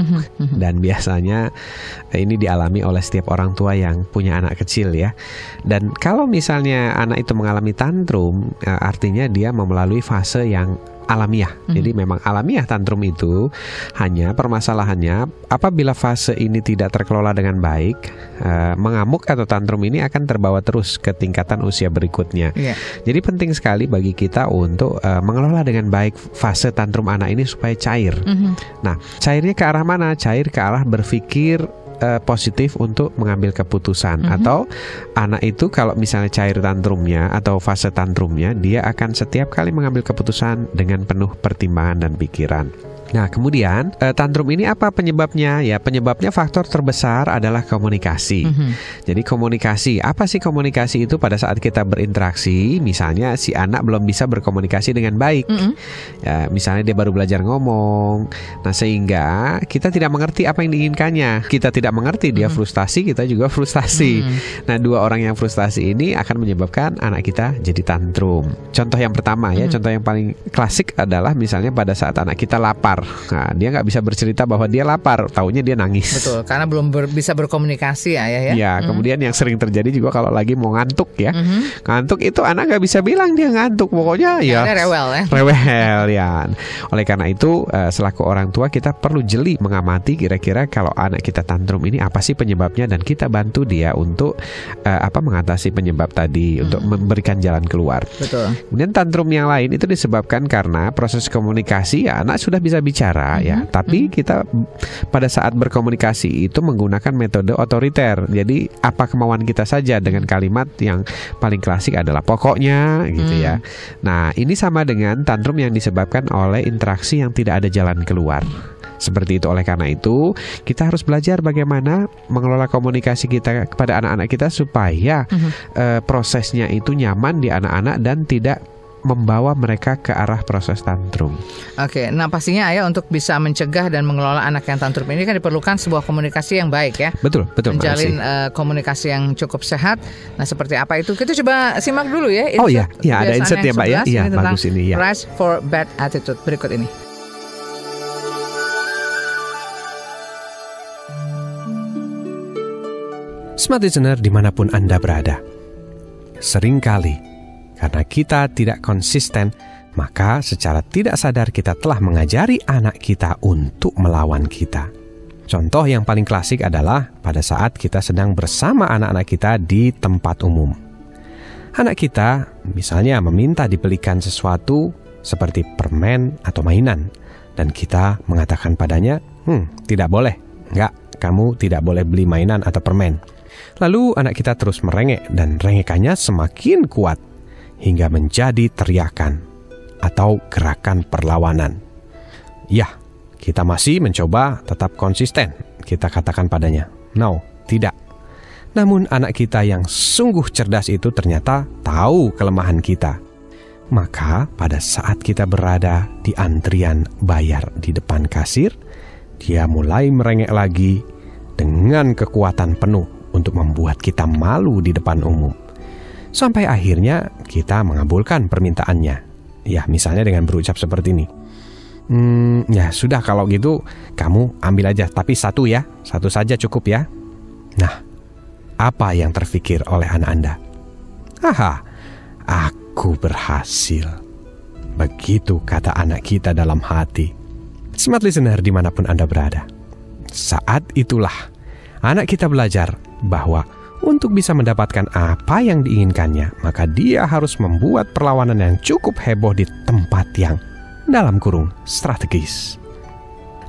dan biasanya ini dialami oleh setiap orang tua yang punya anak kecil ya. Dan kalau misalnya anak itu mengalami tantrum, artinya dia melalui fase yang alamiah. Jadi memang alamiah tantrum itu, hanya permasalahannya apabila fase ini tidak terkelola dengan baik, mengamuk atau tantrum ini akan terbawa terus ke tingkatan usia berikutnya. Jadi penting sekali bagi kita untuk mengelola dengan baik fase tantrum anak ini supaya cair. Nah, cairnya ke arah mana? Cair ke arah berpikir positif untuk mengambil keputusan. Atau anak itu kalau misalnya cair tantrumnya atau fase tantrumnya, dia akan setiap kali mengambil keputusan dengan penuh pertimbangan dan pikiran. Nah, kemudian tantrum ini apa penyebabnya? Ya, penyebabnya faktor terbesar adalah komunikasi. Jadi komunikasi, apa sih komunikasi itu? Pada saat kita berinteraksi, misalnya si anak belum bisa berkomunikasi dengan baik. Ya, misalnya dia baru belajar ngomong. Nah, sehingga kita tidak mengerti apa yang diinginkannya. Kita tidak mengerti, dia frustasi, kita juga frustasi. Nah, dua orang yang frustasi ini akan menyebabkan anak kita jadi tantrum. Contoh yang pertama ya, contoh yang paling klasik adalah misalnya pada saat anak kita lapar. Nah, dia nggak bisa bercerita bahwa dia lapar, taunya dia nangis. Betul, karena belum bisa berkomunikasi ya. Ya, kemudian yang sering terjadi juga kalau lagi mau ngantuk ya. Ngantuk itu anak nggak bisa bilang dia ngantuk, pokoknya ya rewel ya. Rewel ya. Oleh karena itu, selaku orang tua kita perlu jeli mengamati kira-kira kalau anak kita tantrum ini apa sih penyebabnya, dan kita bantu dia untuk mengatasi penyebab tadi, untuk memberikan jalan keluar. Betul. Kemudian tantrum yang lain itu disebabkan karena proses komunikasi, ya anak sudah bisa bicara ya, tapi kita pada saat berkomunikasi itu menggunakan metode otoriter. Jadi apa kemauan kita saja dengan kalimat yang paling klasik adalah pokoknya gitu ya. Nah, ini sama dengan tantrum yang disebabkan oleh interaksi yang tidak ada jalan keluar. Seperti itu. Oleh karena itu, kita harus belajar bagaimana mengelola komunikasi kita kepada anak-anak kita supaya prosesnya itu nyaman di anak-anak dan tidak membawa mereka ke arah proses tantrum. Oke, nah pastinya Ayah untuk bisa mencegah dan mengelola anak yang tantrum ini kan diperlukan sebuah komunikasi yang baik ya. Betul. Menjalin komunikasi yang cukup sehat. Nah, seperti apa itu? Kita coba simak dulu ya. Ada insert ya Mbak ya. Iya, bagus ini ya. Rise for Bad Attitude berikut ini. Smart Listener dimanapun Anda berada, seringkali karena kita tidak konsisten, maka secara tidak sadar kita telah mengajari anak kita untuk melawan kita. Contoh yang paling klasik adalah pada saat kita sedang bersama anak-anak kita di tempat umum. Anak kita misalnya meminta dibelikan sesuatu seperti permen atau mainan, dan kita mengatakan padanya, tidak boleh, enggak, kamu tidak boleh beli mainan atau permen. Lalu anak kita terus merengek, dan rengekannya semakin kuat hingga menjadi teriakan atau gerakan perlawanan. Ya, kita masih mencoba tetap konsisten. Kita katakan padanya, no, tidak. Namun anak kita yang sungguh cerdas itu ternyata tahu kelemahan kita. Maka pada saat kita berada di antrian bayar di depan kasir, dia mulai merengek lagi dengan kekuatan penuh untuk membuat kita malu di depan umum. Sampai akhirnya kita mengabulkan permintaannya. Ya, misalnya dengan berucap seperti ini. Ya sudah kalau gitu kamu ambil aja, tapi satu ya, satu saja cukup ya. Nah, apa yang terfikir oleh anak Anda? Aha, aku berhasil. Begitu kata anak kita dalam hati. Smart listener dimanapun Anda berada, saat itulah anak kita belajar bahwa untuk bisa mendapatkan apa yang diinginkannya, maka dia harus membuat perlawanan yang cukup heboh di tempat yang dalam kurung strategis.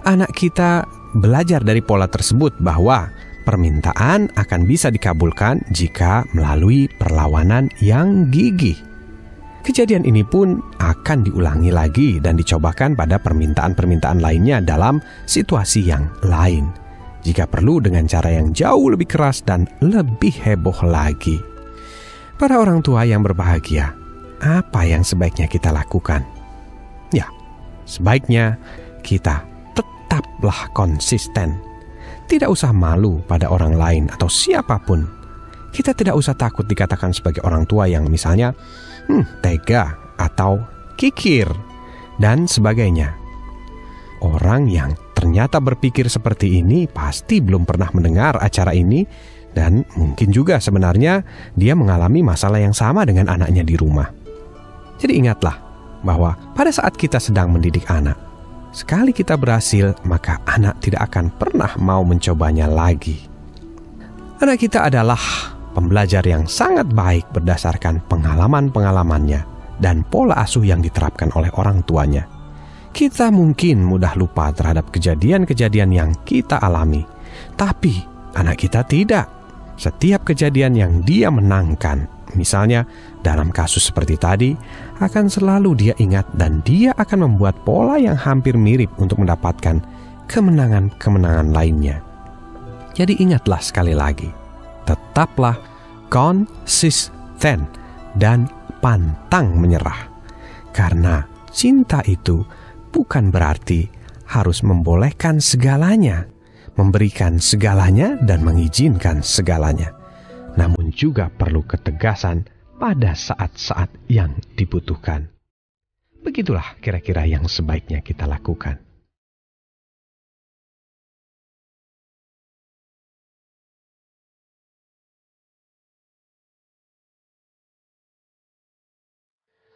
Anak kita belajar dari pola tersebut bahwa permintaan akan bisa dikabulkan jika melalui perlawanan yang gigih. Kejadian ini pun akan diulangi lagi dan dicobakan pada permintaan-permintaan lainnya dalam situasi yang lain. Jika perlu dengan cara yang jauh lebih keras dan lebih heboh lagi. Para orang tua yang berbahagia, apa yang sebaiknya kita lakukan? Ya, sebaiknya kita tetaplah konsisten. Tidak usah malu pada orang lain atau siapapun. Kita tidak usah takut dikatakan sebagai orang tua yang misalnya tega atau kikir dan sebagainya. Orang yang ternyata berpikir seperti ini pasti belum pernah mendengar acara ini dan mungkin juga sebenarnya dia mengalami masalah yang sama dengan anaknya di rumah. Jadi ingatlah bahwa pada saat kita sedang mendidik anak, sekali kita berhasil, maka anak tidak akan pernah mau mencobanya lagi. Anak kita adalah pembelajar yang sangat baik berdasarkan pengalaman-pengalamannya dan pola asuh yang diterapkan oleh orang tuanya. Kita mungkin mudah lupa terhadap kejadian-kejadian yang kita alami, tapi anak kita tidak. Setiap kejadian yang dia menangkan, misalnya dalam kasus seperti tadi, akan selalu dia ingat dan dia akan membuat pola yang hampir mirip untuk mendapatkan kemenangan-kemenangan lainnya. Jadi ingatlah sekali lagi, tetaplah konsisten dan pantang menyerah. Karena cinta itu bukan berarti harus membolehkan segalanya, memberikan segalanya dan mengizinkan segalanya. Namun juga perlu ketegasan pada saat-saat yang dibutuhkan. Begitulah kira-kira yang sebaiknya kita lakukan.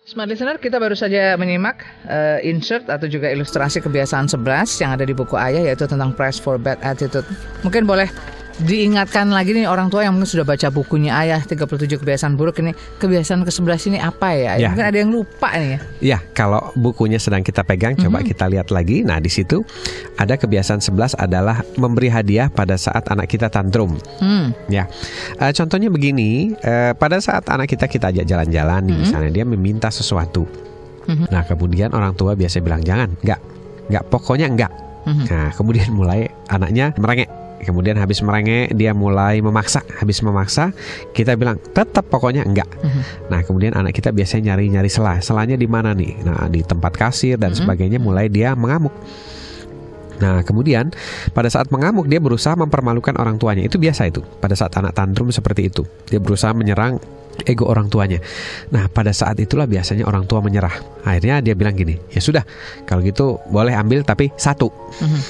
Smart Listener, kita baru saja menyimak insert atau juga ilustrasi kebiasaan 11 yang ada di buku Ayah, yaitu tentang Price for Bad Attitude. Mungkin boleh diingatkan lagi nih orang tua yang mungkin sudah baca bukunya Ayah 37 kebiasaan buruk ini, kebiasaan ke-11 ini apa ya? Ya. Mungkin ada yang lupa nih ya. Ya, kalau bukunya sedang kita pegang, coba kita lihat lagi. Nah, di situ ada kebiasaan 11 adalah memberi hadiah pada saat anak kita tantrum. Ya, contohnya begini, pada saat anak kita ajak jalan-jalan, misalnya dia meminta sesuatu. Nah, kemudian orang tua biasa bilang jangan, enggak, pokoknya enggak. Nah, kemudian mulai anaknya merengek. Kemudian habis merengek dia mulai memaksa. Habis memaksa kita bilang tetap pokoknya enggak. Nah, kemudian anak kita biasanya nyari selah. Selahnya di mana nih? Nah, di tempat kasir dan sebagainya, mulai dia mengamuk. Nah, kemudian pada saat mengamuk dia berusaha mempermalukan orang tuanya. Itu biasa itu. Pada saat anak tantrum seperti itu, dia berusaha menyerang ego orang tuanya. Nah, pada saat itulah biasanya orang tua menyerah. Akhirnya dia bilang gini, ya sudah, kalau gitu boleh ambil tapi satu.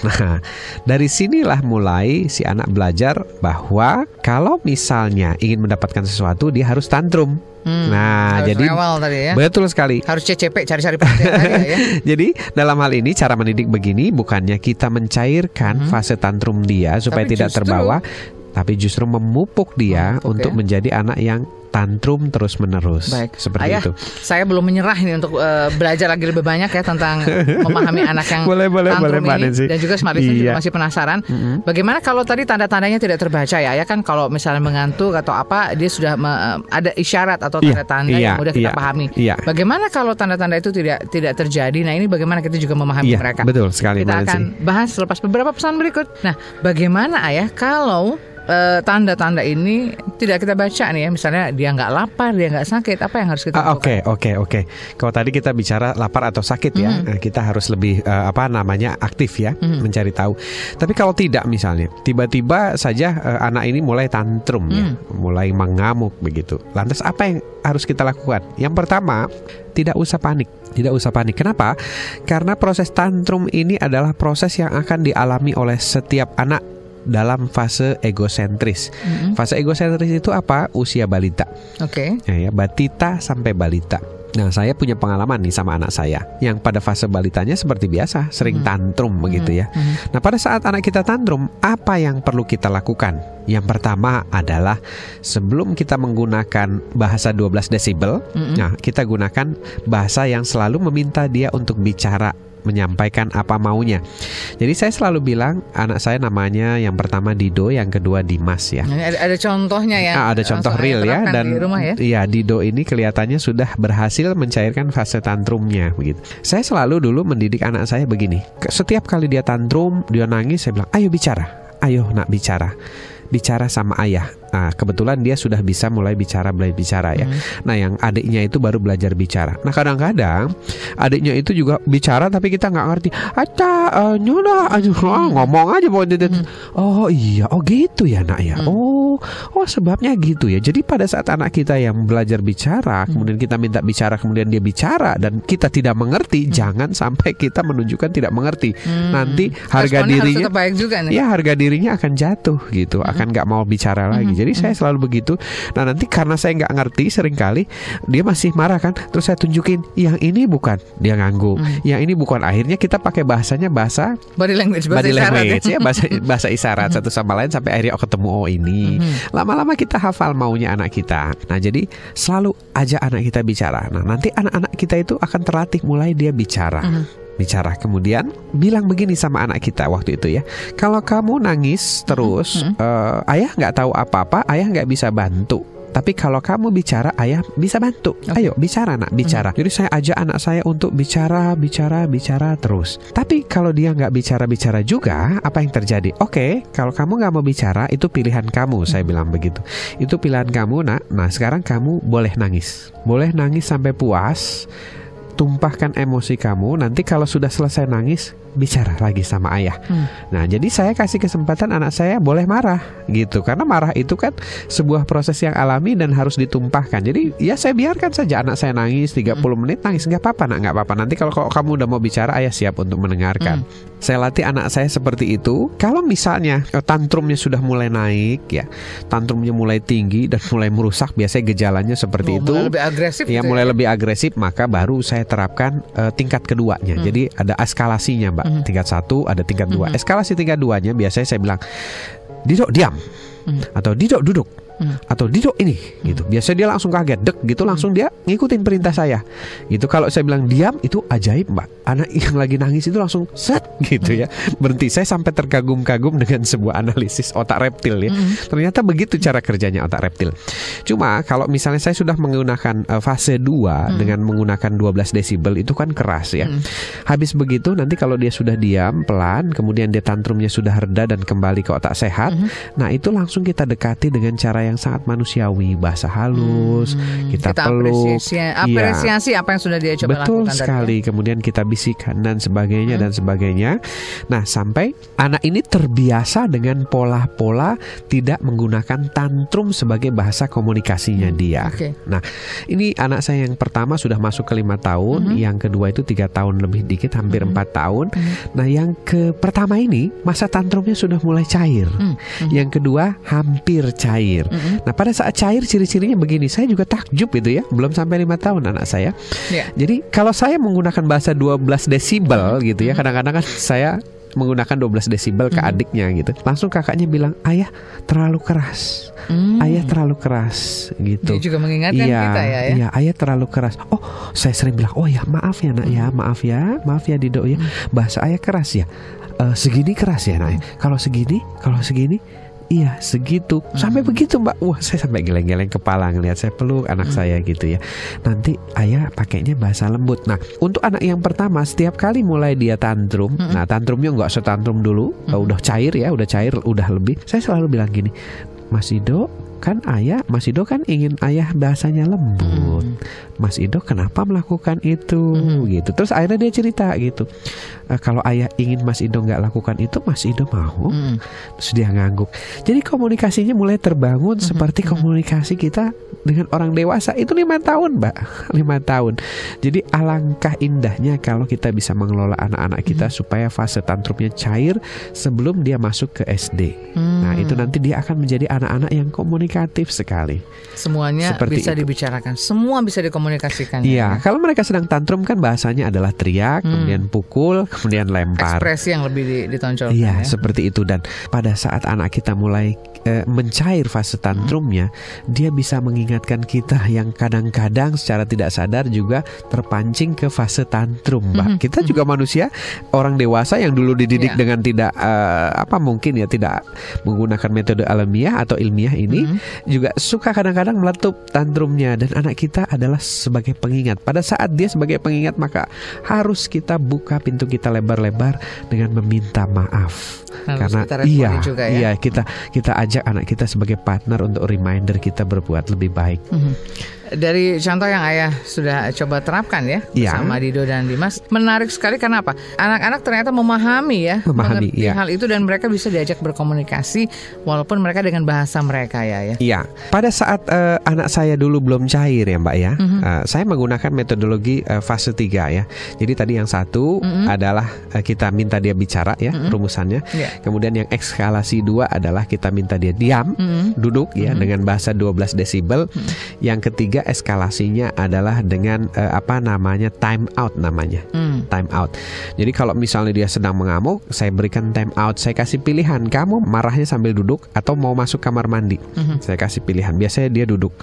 Nah, dari sinilah mulai si anak belajar bahwa kalau misalnya ingin mendapatkan sesuatu, dia harus tantrum. Nah, harus jadi tadi ya. Betul sekali. Harus CCP, cari-cari perhatian tadi ya. Jadi dalam hal ini cara mendidik begini bukannya kita mencairkan fase tantrum dia supaya tidak terbawa, tapi justru memupuk dia untuk menjadi anak yang tantrum terus-menerus. Baik. Seperti Ayah, itu. saya belum menyerah ini untuk belajar lagi lebih banyak ya tentang memahami anak yang tantrum ini. Dan juga Smart Listener juga masih penasaran. Bagaimana kalau tadi tanda-tandanya tidak terbaca ya? Ya kan kalau misalnya mengantuk atau apa, dia sudah ada isyarat atau tanda-tanda yang mudah kita pahami. Bagaimana kalau tanda-tanda itu tidak terjadi? Nah, ini bagaimana kita juga memahami mereka? Betul sekali. Kita akan bahas selepas beberapa pesan berikut. Nah, bagaimana Ayah kalau tanda-tanda ini tidak kita baca nih ya, misalnya dia nggak lapar, dia nggak sakit, apa yang harus kita lakukan? Oke. Kalau tadi kita bicara lapar atau sakit ya, kita harus lebih aktif ya, mencari tahu. Tapi kalau tidak, misalnya tiba-tiba saja anak ini mulai tantrum ya, mulai mengamuk begitu. Lantas apa yang harus kita lakukan? Yang pertama, tidak usah panik. Kenapa? Karena proses tantrum ini adalah proses yang akan dialami oleh setiap anak dalam fase egosentris. Fase egosentris itu apa? Usia balita. Oke. Ya, batita sampai balita. Nah, saya punya pengalaman nih sama anak saya yang pada fase balitanya seperti biasa sering tantrum begitu ya. Nah, pada saat anak kita tantrum, apa yang perlu kita lakukan? Yang pertama adalah sebelum kita menggunakan bahasa 12 desibel, nah kita gunakan bahasa yang selalu meminta dia untuk bicara, menyampaikan apa maunya. Jadi saya selalu bilang anak saya namanya yang pertama Dido, yang kedua Dimas ya. Ada contohnya ya. Ada contoh real ya, dan di rumah ya. Iya, Dido ini kelihatannya sudah berhasil mencairkan fase tantrumnya begitu. Saya selalu dulu mendidik anak saya begini. Setiap kali dia tantrum, dia nangis, saya bilang, "Ayo bicara. Ayo nak bicara. Bicara sama ayah." Nah, kebetulan dia sudah bisa mulai bicara ya. Nah, yang adiknya itu baru belajar bicara. Nah, kadang-kadang adiknya itu juga bicara tapi kita nggak ngerti. Ngomong aja oh iya, oh gitu ya nak ya. Oh sebabnya gitu ya. Jadi pada saat anak kita yang belajar bicara, kemudian kita minta bicara, kemudian dia bicara dan kita tidak mengerti, jangan sampai kita menunjukkan tidak mengerti. Nanti harga dirinya juga nih. Ya, harga dirinya akan jatuh gitu, akan nggak mau bicara lagi. Jadi saya selalu begitu. Nah, nanti karena saya nggak ngerti, seringkali dia masih marah kan. Terus saya tunjukin, yang ini bukan, dia ngangguk. Yang ini bukan. Akhirnya kita pakai bahasanya bahasa body language ya, bahasa isyarat satu sama lain sampai akhirnya ketemu, oh ini. Lama-lama kita hafal maunya anak kita. Nah, jadi selalu ajak anak kita bicara. Nah, nanti anak-anak kita itu akan terlatih mulai dia bicara. Kemudian bilang begini sama anak kita waktu itu ya, kalau kamu nangis terus, ayah nggak tahu apa-apa, ayah nggak bisa bantu. Tapi kalau kamu bicara, ayah bisa bantu. Ayo bicara nak, bicara. Jadi saya ajak anak saya untuk bicara terus. Tapi kalau dia nggak bicara juga, apa yang terjadi? Oke, kalau kamu nggak mau bicara, itu pilihan kamu. Saya bilang begitu. Itu pilihan kamu nak. Nah, sekarang kamu boleh nangis sampai puas. Tumpahkan emosi kamu. Nanti kalau sudah selesai nangis, bicara lagi sama ayah. Nah, jadi saya kasih kesempatan anak saya boleh marah gitu, karena marah itu kan sebuah proses yang alami dan harus ditumpahkan. Jadi ya saya biarkan saja anak saya nangis 30 menit nangis, nggak apa-apa nak, nggak apa-apa. Nanti kalau kamu udah mau bicara, ayah siap untuk mendengarkan. Saya latih anak saya seperti itu. Kalau misalnya tantrumnya sudah mulai naik ya, tantrumnya mulai tinggi dan mulai merusak, biasanya gejalanya seperti itu. Mulai lebih agresif. Ya, mulai lebih agresif, maka baru saya terapkan tingkat keduanya. Jadi ada eskalasinya, Mbak. Tingkat 1, ada tingkat 2. Eskalasi tingkat 2-nya biasanya saya bilang, Dido diam, atau Dido duduk, atau Dido ini gitu. Biasanya dia langsung kaget, dek gitu, langsung dia ngikutin perintah saya gitu. Kalau saya bilang diam, itu ajaib Mbak, anak yang lagi nangis itu langsung set gitu ya, berhenti. Saya sampai terkagum-kagum dengan sebuah analisis otak reptil ya. Ternyata begitu cara kerjanya otak reptil. Cuma kalau misalnya saya sudah menggunakan fase 2 dengan menggunakan 12 desibel, itu kan keras ya. Habis begitu nanti kalau dia sudah diam pelan, kemudian dia tantrumnya sudah reda dan kembali ke otak sehat, nah itu langsung kita dekati dengan cara yang sangat manusiawi, bahasa halus, kita peluk, apresiasi apa yang sudah dia coba lakukan. Betul sekali. Kemudian kita bisikan dan sebagainya dan sebagainya. Nah, sampai anak ini terbiasa dengan pola-pola tidak menggunakan tantrum sebagai bahasa komunikasinya dia. Nah, ini anak saya yang pertama sudah masuk ke 5 tahun, yang kedua itu 3 tahun lebih dikit, hampir 4 tahun. Nah, yang pertama ini masa tantrumnya sudah mulai cair. Yang kedua hampir cair. Nah, pada saat cair ciri-cirinya begini. Saya juga takjub gitu ya. Belum sampai 5 tahun anak saya. Jadi kalau saya menggunakan bahasa 12 desibel gitu ya, kadang-kadang kan saya menggunakan 12 desibel ke adiknya gitu. Langsung kakaknya bilang, ayah terlalu keras. Ayah terlalu keras gitu. Dia juga mengingatkan kita ya. Iya, ayah terlalu keras. Oh, saya sering bilang, oh ya maaf ya nak ya, maaf ya Dido ya. Bahasa ayah keras ya. Segini keras ya nak. Kalau segini Iya segitu. Sampai begitu Mbak. Wah saya sampai geleng-geleng kepala ngelihat saya peluk anak saya gitu ya. Nanti ayah pakainya bahasa lembut. Nah untuk anak yang pertama setiap kali mulai dia tantrum, nah tantrumnya nggak setantrum dulu, udah cair, udah lebih. Saya selalu bilang gini, Mas Ido kan Mas Ido kan ingin ayah bahasanya lembut. Mas Ido kenapa melakukan itu gitu. Terus akhirnya dia cerita gitu, kalau ayah ingin Mas Ido nggak lakukan itu, Mas Ido mau. Terus dia ngangguk. Jadi komunikasinya mulai terbangun seperti komunikasi kita dengan orang dewasa. Itu 5 tahun Mbak, 5 tahun. Jadi alangkah indahnya kalau kita bisa mengelola anak-anak kita supaya fase tantrumnya cair sebelum dia masuk ke SD. Nah itu nanti dia akan menjadi anak-anak yang komunikatif sekali. Semuanya seperti bisa dibicarakan, semua bisa dikomunikasikan. Iya, kalau mereka sedang tantrum kan bahasanya adalah teriak, kemudian pukul, kemudian lempar. Ekspresi yang lebih ditonjolkan. Iya, seperti itu. Dan pada saat anak kita mulai mencair fase tantrumnya, dia bisa mengingatkan kita yang kadang-kadang secara tidak sadar juga terpancing ke fase tantrum, Mbak. Kita juga manusia, orang dewasa yang dulu dididik dengan tidak mungkin ya tidak menggunakan metode alamiah atau ilmiah ini, juga suka kadang-kadang meletup tantrumnya. Dan anak kita adalah sebagai pengingat. Pada saat dia sebagai pengingat, maka harus kita buka pintu kita lebar-lebar dengan meminta maaf. Karena kita ajak anak kita sebagai partner untuk reminder kita berbuat lebih baik. Dari contoh yang ayah sudah coba terapkan ya bersama Dido dan Dimas, menarik sekali. Karena apa? Anak-anak ternyata memahami mengerti hal itu, dan mereka bisa diajak berkomunikasi walaupun mereka dengan bahasa mereka ya. Iya. Pada saat anak saya dulu belum cair ya Mbak ya, saya menggunakan metodologi fase 3 ya. Jadi tadi yang satu adalah kita minta dia bicara ya, rumusannya. Kemudian yang eskalasi 2 adalah kita minta dia diam, duduk ya dengan bahasa 12 desibel. Yang ketiga eskalasinya adalah dengan time out namanya. Time out. Jadi kalau misalnya dia sedang mengamuk, saya berikan time out. Saya kasih pilihan, kamu marahnya sambil duduk atau mau masuk kamar mandi. Saya kasih pilihan. Biasanya dia duduk.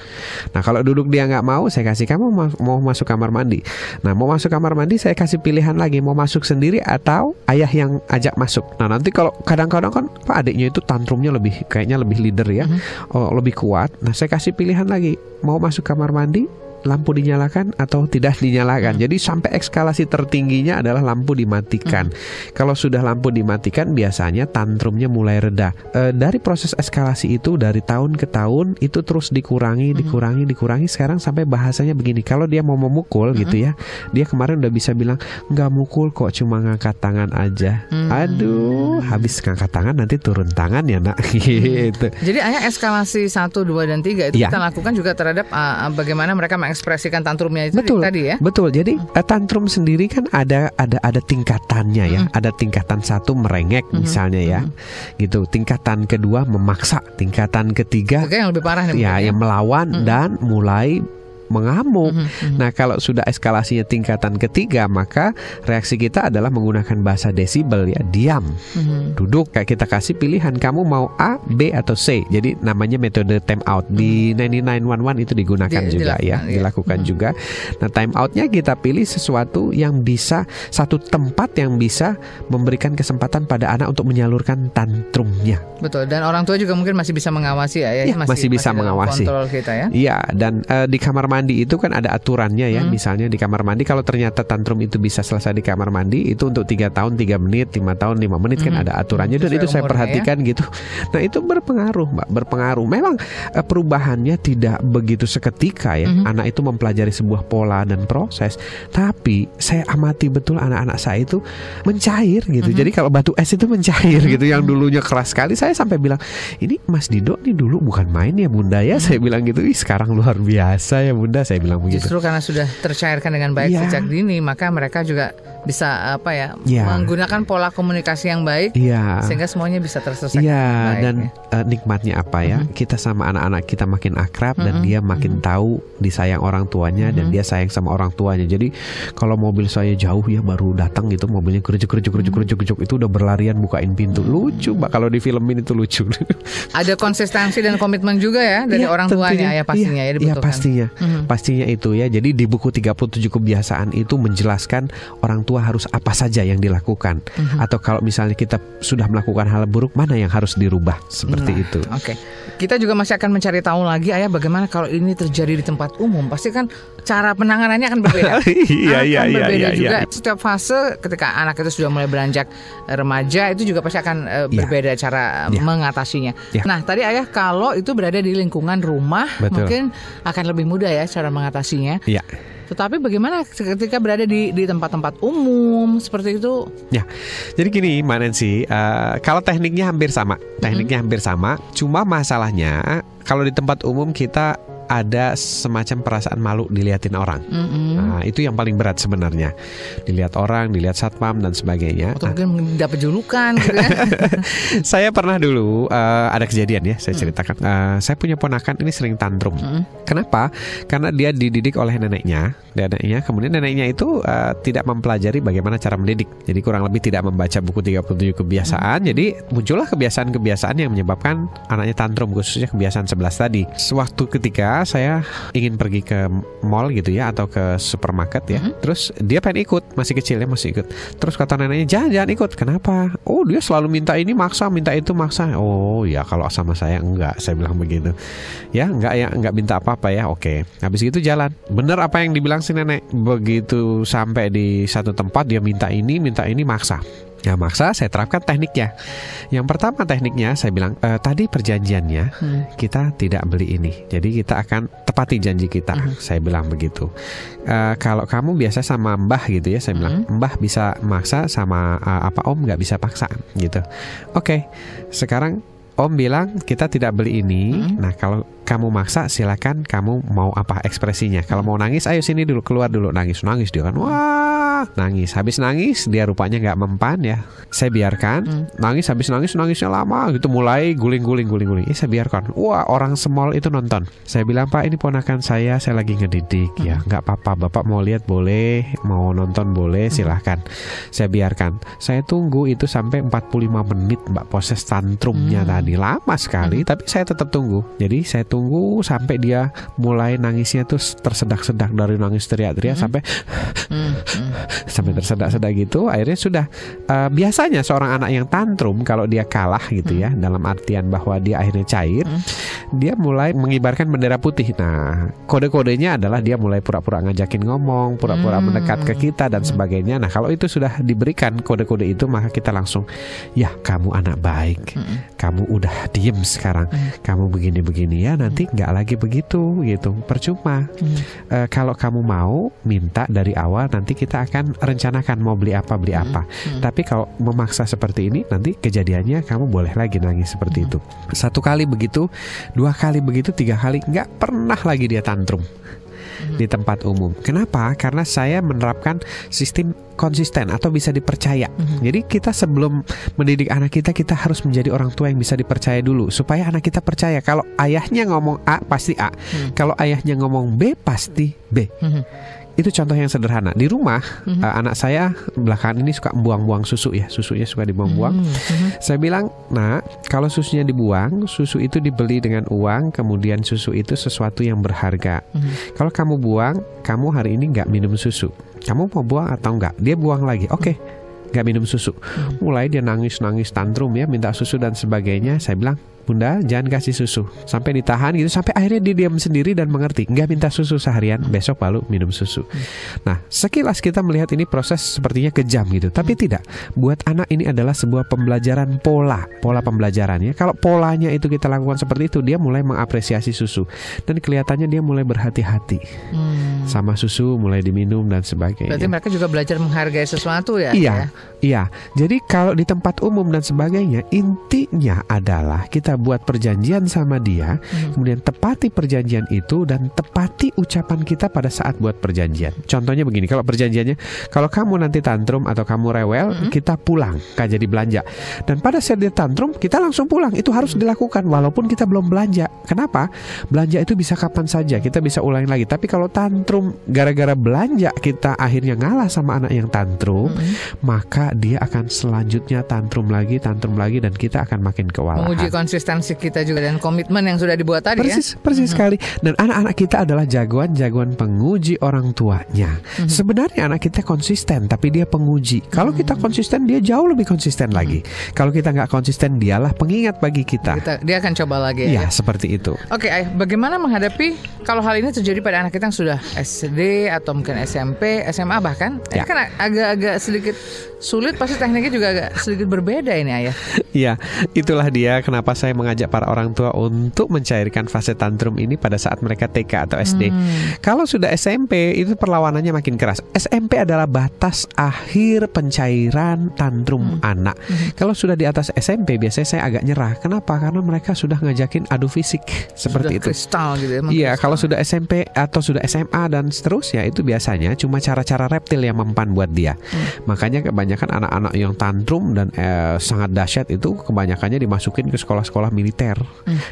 Nah kalau duduk dia nggak mau, saya kasih kamu mau masuk kamar mandi. Nah mau masuk kamar mandi, saya kasih pilihan lagi, mau masuk sendiri atau ayah yang ajak masuk. Nah nanti kalau kadang-kadang kan adiknya itu tantrumnya kayaknya lebih leader ya, lebih kuat. Nah saya kasih pilihan lagi, mau masuk kamar mandi, lampu dinyalakan atau tidak dinyalakan. Jadi sampai eskalasi tertingginya adalah lampu dimatikan. Kalau sudah lampu dimatikan, biasanya tantrumnya mulai reda. Dari proses eskalasi itu dari tahun ke tahun itu terus dikurangi. Sekarang sampai bahasanya begini. Kalau dia mau memukul gitu ya, dia kemarin udah bisa bilang nggak mukul kok, cuma ngangkat tangan aja. Aduh, habis ngangkat tangan nanti turun tangan ya nak. Gitu. Jadi ayah eskalasi 1, 2, dan 3 itu kita lakukan juga terhadap bagaimana mereka mengekspresikan tantrumnya itu tadi ya. Betul. Jadi tantrum sendiri kan ada tingkatannya ya. Ada tingkatan 1 merengek misalnya ya. Gitu. Tingkatan kedua memaksa, tingkatan ketiga yang lebih parah nih, yang melawan dan mulai mengamuk. Nah kalau sudah eskalasinya tingkatan ketiga, maka reaksi kita adalah menggunakan bahasa desibel ya, diam, duduk. Kayak kita kasih pilihan, kamu mau A, B atau C. Jadi namanya metode time out. Di 9911 itu digunakan juga dilakukan juga. Nah time outnya kita pilih sesuatu yang bisa, satu tempat yang bisa memberikan kesempatan pada anak untuk menyalurkan tantrumnya. Betul. Dan orang tua juga mungkin masih bisa mengawasi ya, masih bisa mengawasi. Kontrol kita ya. Iya. Dan di kamar mandi itu kan ada aturannya ya. Misalnya di kamar mandi, kalau ternyata tantrum itu bisa selesai di kamar mandi, itu untuk 3 tahun 3 menit, 5 tahun 5 menit kan ada aturannya. Dan itu saya perhatikan gitu. Nah itu berpengaruh Mbak, berpengaruh. Memang perubahannya tidak begitu seketika ya. Anak itu mempelajari sebuah pola dan proses. Tapi saya amati betul anak-anak saya itu mencair gitu. Jadi kalau batu es itu mencair gitu. Yang dulunya keras sekali, saya sampai bilang, ini Mas Dido nih dulu bukan main ya Bunda ya. Saya bilang gitu, sekarang luar biasa ya Bunda, saya bilang begitu. Justru karena sudah tercairkan dengan baik sejak dini, maka mereka juga bisa menggunakan pola komunikasi yang baik, sehingga semuanya bisa terselesaikan. Dan nikmatnya apa ya? Kita sama anak-anak kita makin akrab dan dia makin tahu disayang orang tuanya dan dia sayang sama orang tuanya. Jadi kalau mobil saya jauh ya baru datang gitu, mobilnya kerjuk itu udah berlarian bukain pintu. Lucu Mbak, kalau di filmin itu lucu. Ada konsistensi dan komitmen juga ya dari orang tuanya ya pastinya ya dibutuhkan. Iya pastinya. pastinya itu ya. Jadi di buku 37 kebiasaan itu menjelaskan orang tua harus apa saja yang dilakukan. Atau kalau misalnya kita sudah melakukan hal buruk, mana yang harus dirubah, seperti itu. Oke. Kita juga masih akan mencari tahu lagi, Ayah, bagaimana kalau ini terjadi di tempat umum. Pasti kan cara penanganannya akan berbeda. Iya juga. Setiap fase ketika anak itu sudah mulai beranjak remaja, itu juga pasti akan berbeda cara mengatasinya. Nah, tadi Ayah kalau itu berada di lingkungan rumah, mungkin akan lebih mudah ya cara mengatasinya. Iya. Tetapi bagaimana ketika berada di tempat-tempat umum seperti itu? Ya, jadi gini Mbak Nancy, kalau tekniknya hampir sama, cuma masalahnya kalau di tempat umum kita ada semacam perasaan malu dilihatin orang. Nah, itu yang paling berat sebenarnya. Dilihat orang, dilihat satpam dan sebagainya. Atau mungkin dapat julukan gitu ya. Saya pernah dulu ada kejadian ya, saya ceritakan. Saya punya ponakan ini sering tantrum. Kenapa? Karena dia dididik oleh neneknya. Kemudian neneknya itu tidak mempelajari bagaimana cara mendidik. Jadi kurang lebih tidak membaca buku 37 kebiasaan. Jadi muncullah kebiasaan-kebiasaan yang menyebabkan anaknya tantrum, khususnya kebiasaan 11 tadi. Sewaktu ketika saya ingin pergi ke mall gitu ya, atau ke supermarket ya. Terus dia pengen ikut, masih kecil ya, masih ikut. Terus kata neneknya, jangan ikut. Kenapa? Oh, dia selalu minta ini maksa, minta itu maksa. Oh ya, kalau sama saya enggak, saya bilang begitu. Ya enggak minta apa-apa ya. Oke. Habis itu jalan. Bener apa yang dibilang si nenek. Begitu sampai di satu tempat dia minta ini maksa. Ya, maksa saya terapkan tekniknya. Yang pertama tekniknya saya bilang, tadi perjanjiannya kita tidak beli ini. Jadi kita akan tepati janji kita. Saya bilang begitu. Kalau kamu biasa sama mbah gitu ya, saya bilang, mbah bisa maksa, sama om nggak bisa paksa gitu. Oke, sekarang om bilang kita tidak beli ini. Nah, kalau kamu maksa silakan, kamu mau apa ekspresinya. Kalau mau nangis, ayo sini dulu, keluar dulu, nangis dia kan wah nangis. Habis nangis dia rupanya nggak mempan ya, saya biarkan nangis. Habis nangisnya lama gitu, mulai guling. Saya biarkan. Wah, orang semall itu nonton. Saya bilang, Pak, ini ponakan saya lagi ngedidik ya, nggak apa-apa, Bapak mau lihat boleh, mau nonton boleh, silahkan. Saya biarkan. Saya tunggu itu sampai 45 menit Mbak, proses tantrumnya tadi lama sekali, tapi saya tetap tunggu. Jadi saya tunggu sampai dia mulai nangisnya tuh tersedak-sedak, dari nangis teriak-teriak sampai tersedak-sedak gitu. Akhirnya sudah biasanya seorang anak yang tantrum kalau dia kalah gitu ya, dalam artian bahwa dia akhirnya cair, dia mulai mengibarkan bendera putih. Nah, kode-kodenya adalah dia mulai pura-pura ngajakin ngomong, pura-pura mendekat ke kita dan sebagainya. Nah, kalau itu sudah diberikan kode-kode itu, maka kita langsung, ya kamu anak baik, kamu udah diem sekarang, kamu begini-begini ya, nanti nggak lagi begitu gitu, percuma. Kalau kamu mau minta dari awal, nanti kita akan rencanakan mau beli apa. Tapi kalau memaksa seperti ini, nanti kejadiannya kamu boleh lagi nangis seperti itu. 1 kali begitu, 2 kali begitu, 3 kali, nggak pernah lagi dia tantrum di tempat umum. Kenapa? Karena saya menerapkan sistem konsisten atau bisa dipercaya. Jadi kita sebelum mendidik anak kita harus menjadi orang tua yang bisa dipercaya dulu, supaya anak kita percaya kalau ayahnya ngomong A pasti A, kalau ayahnya ngomong B pasti B. Itu contoh yang sederhana. Di rumah anak saya belakangan ini suka buang-buang susu ya, susunya suka dibuang-buang. Saya bilang, nah kalau susunya dibuang, susu itu dibeli dengan uang, kemudian susu itu sesuatu yang berharga. Kalau kamu buang, kamu hari ini nggak minum susu. Kamu mau buang atau enggak? Dia buang lagi. Oke, nggak minum susu. Mulai dia nangis tantrum ya, minta susu dan sebagainya. Saya bilang, Bunda jangan kasih susu, sampai ditahan gitu, sampai akhirnya dia diam sendiri dan mengerti, nggak minta susu seharian, besok baru minum susu. Nah, sekilas kita melihat ini proses sepertinya kejam gitu, tapi tidak. Buat anak ini adalah sebuah pembelajaran, pola pembelajarannya. Kalau polanya itu kita lakukan seperti itu, dia mulai mengapresiasi susu dan kelihatannya dia mulai berhati-hati sama susu, mulai diminum dan sebagainya. Berarti mereka juga belajar menghargai sesuatu ya? Iya. Jadi kalau di tempat umum dan sebagainya, intinya adalah kita buat perjanjian sama dia, kemudian tepati perjanjian itu dan tepati ucapan kita pada saat buat perjanjian. Contohnya begini, kalau perjanjiannya, kalau kamu nanti tantrum atau kamu rewel, kita pulang, gak jadi belanja. Dan pada saat dia tantrum, kita langsung pulang. Itu harus dilakukan walaupun kita belum belanja. Kenapa? Belanja itu bisa kapan saja, kita bisa ulangi lagi. Tapi kalau tantrum gara-gara belanja kita akhirnya ngalah sama anak yang tantrum, maka dia akan selanjutnya tantrum lagi dan kita akan makin kewalahan. Menguji konsistensi konsistensi kita juga dan komitmen yang sudah dibuat tadi. Persis sekali. Dan anak-anak kita adalah jagoan-jagoan penguji orang tuanya. Sebenarnya anak kita konsisten, tapi dia penguji. Kalau kita konsisten, dia jauh lebih konsisten lagi. Kalau kita nggak konsisten, dialah pengingat bagi kita. Dia akan coba lagi. Ya, seperti itu. Oke, Ayah, bagaimana menghadapi kalau hal ini terjadi pada anak kita yang sudah SD atau mungkin SMP, SMA bahkan? Ini kan agak-agak sedikit sulit, pasti tekniknya juga agak sedikit berbeda ini, Ayah. Iya, itulah dia kenapa saya mengajak para orang tua untuk mencairkan fase tantrum ini pada saat mereka TK atau SD. Kalau sudah SMP, itu perlawanannya makin keras. SMP adalah batas akhir pencairan tantrum anak. Kalau sudah di atas SMP, biasanya saya agak nyerah. Kenapa? Karena mereka sudah ngajakin adu fisik seperti itu. Kristal gitu ya. Iya, kalau sudah SMP atau sudah SMA dan seterusnya, itu biasanya cuma cara-cara reptil yang mempan buat dia. Makanya kebanyakan anak-anak yang tantrum dan sangat dahsyat itu kebanyakannya dimasukin ke sekolah-sekolah militer.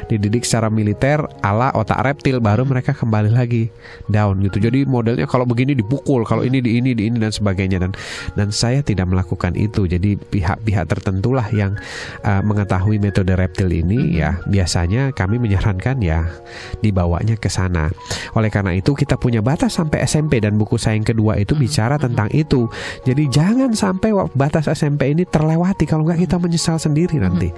Dididik secara militer ala otak reptil, baru mereka kembali lagi down gitu. Jadi modelnya kalau begini dipukul, kalau ini di ini dan sebagainya, dan saya tidak melakukan itu. Jadi pihak-pihak tertentulah yang mengetahui metode reptil ini, ya biasanya kami menyarankan ya dibawanya ke sana. Oleh karena itu kita punya batas sampai SMP, dan buku saya yang kedua itu bicara tentang itu. Jadi jangan sampai batas SMP ini terlewati, kalau nggak kita menyesal sendiri nanti.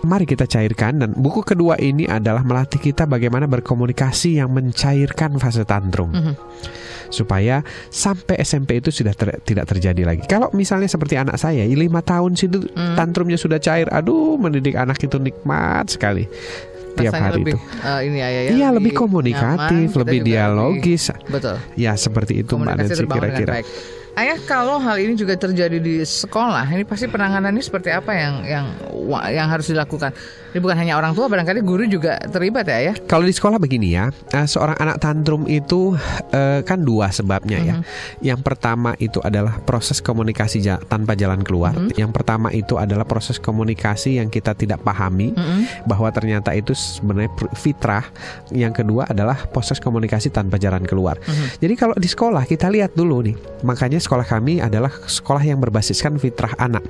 Mari kita cairkan, dan buku kedua ini adalah melatih kita bagaimana berkomunikasi yang mencairkan fase tantrum. Supaya sampai SMP itu sudah tidak terjadi lagi. Kalau misalnya seperti anak saya 5 tahun situ tantrumnya sudah cair, aduh, mendidik anak itu nikmat sekali. Tiap hari lebih, itu ini Ayah, iya, lebih komunikatif, nyaman, lebih dialogis. Betul. Ya, seperti itu Mbak Nancy kira-kira. Ayah, kalau hal ini juga terjadi di sekolah, ini pasti penanganannya seperti apa yang harus dilakukan? Ini bukan hanya orang tua, barangkali guru juga terlibat ya, Ayah? Kalau di sekolah begini ya, seorang anak tantrum itu kan dua sebabnya ya. Yang pertama itu adalah proses komunikasi tanpa jalan keluar. Yang pertama itu adalah proses komunikasi yang kita tidak pahami, bahwa ternyata itu sebenarnya fitrah. Yang kedua adalah proses komunikasi tanpa jalan keluar. Jadi kalau di sekolah kita lihat dulu nih, makanya sekolah kami adalah sekolah yang berbasiskan fitrah anak.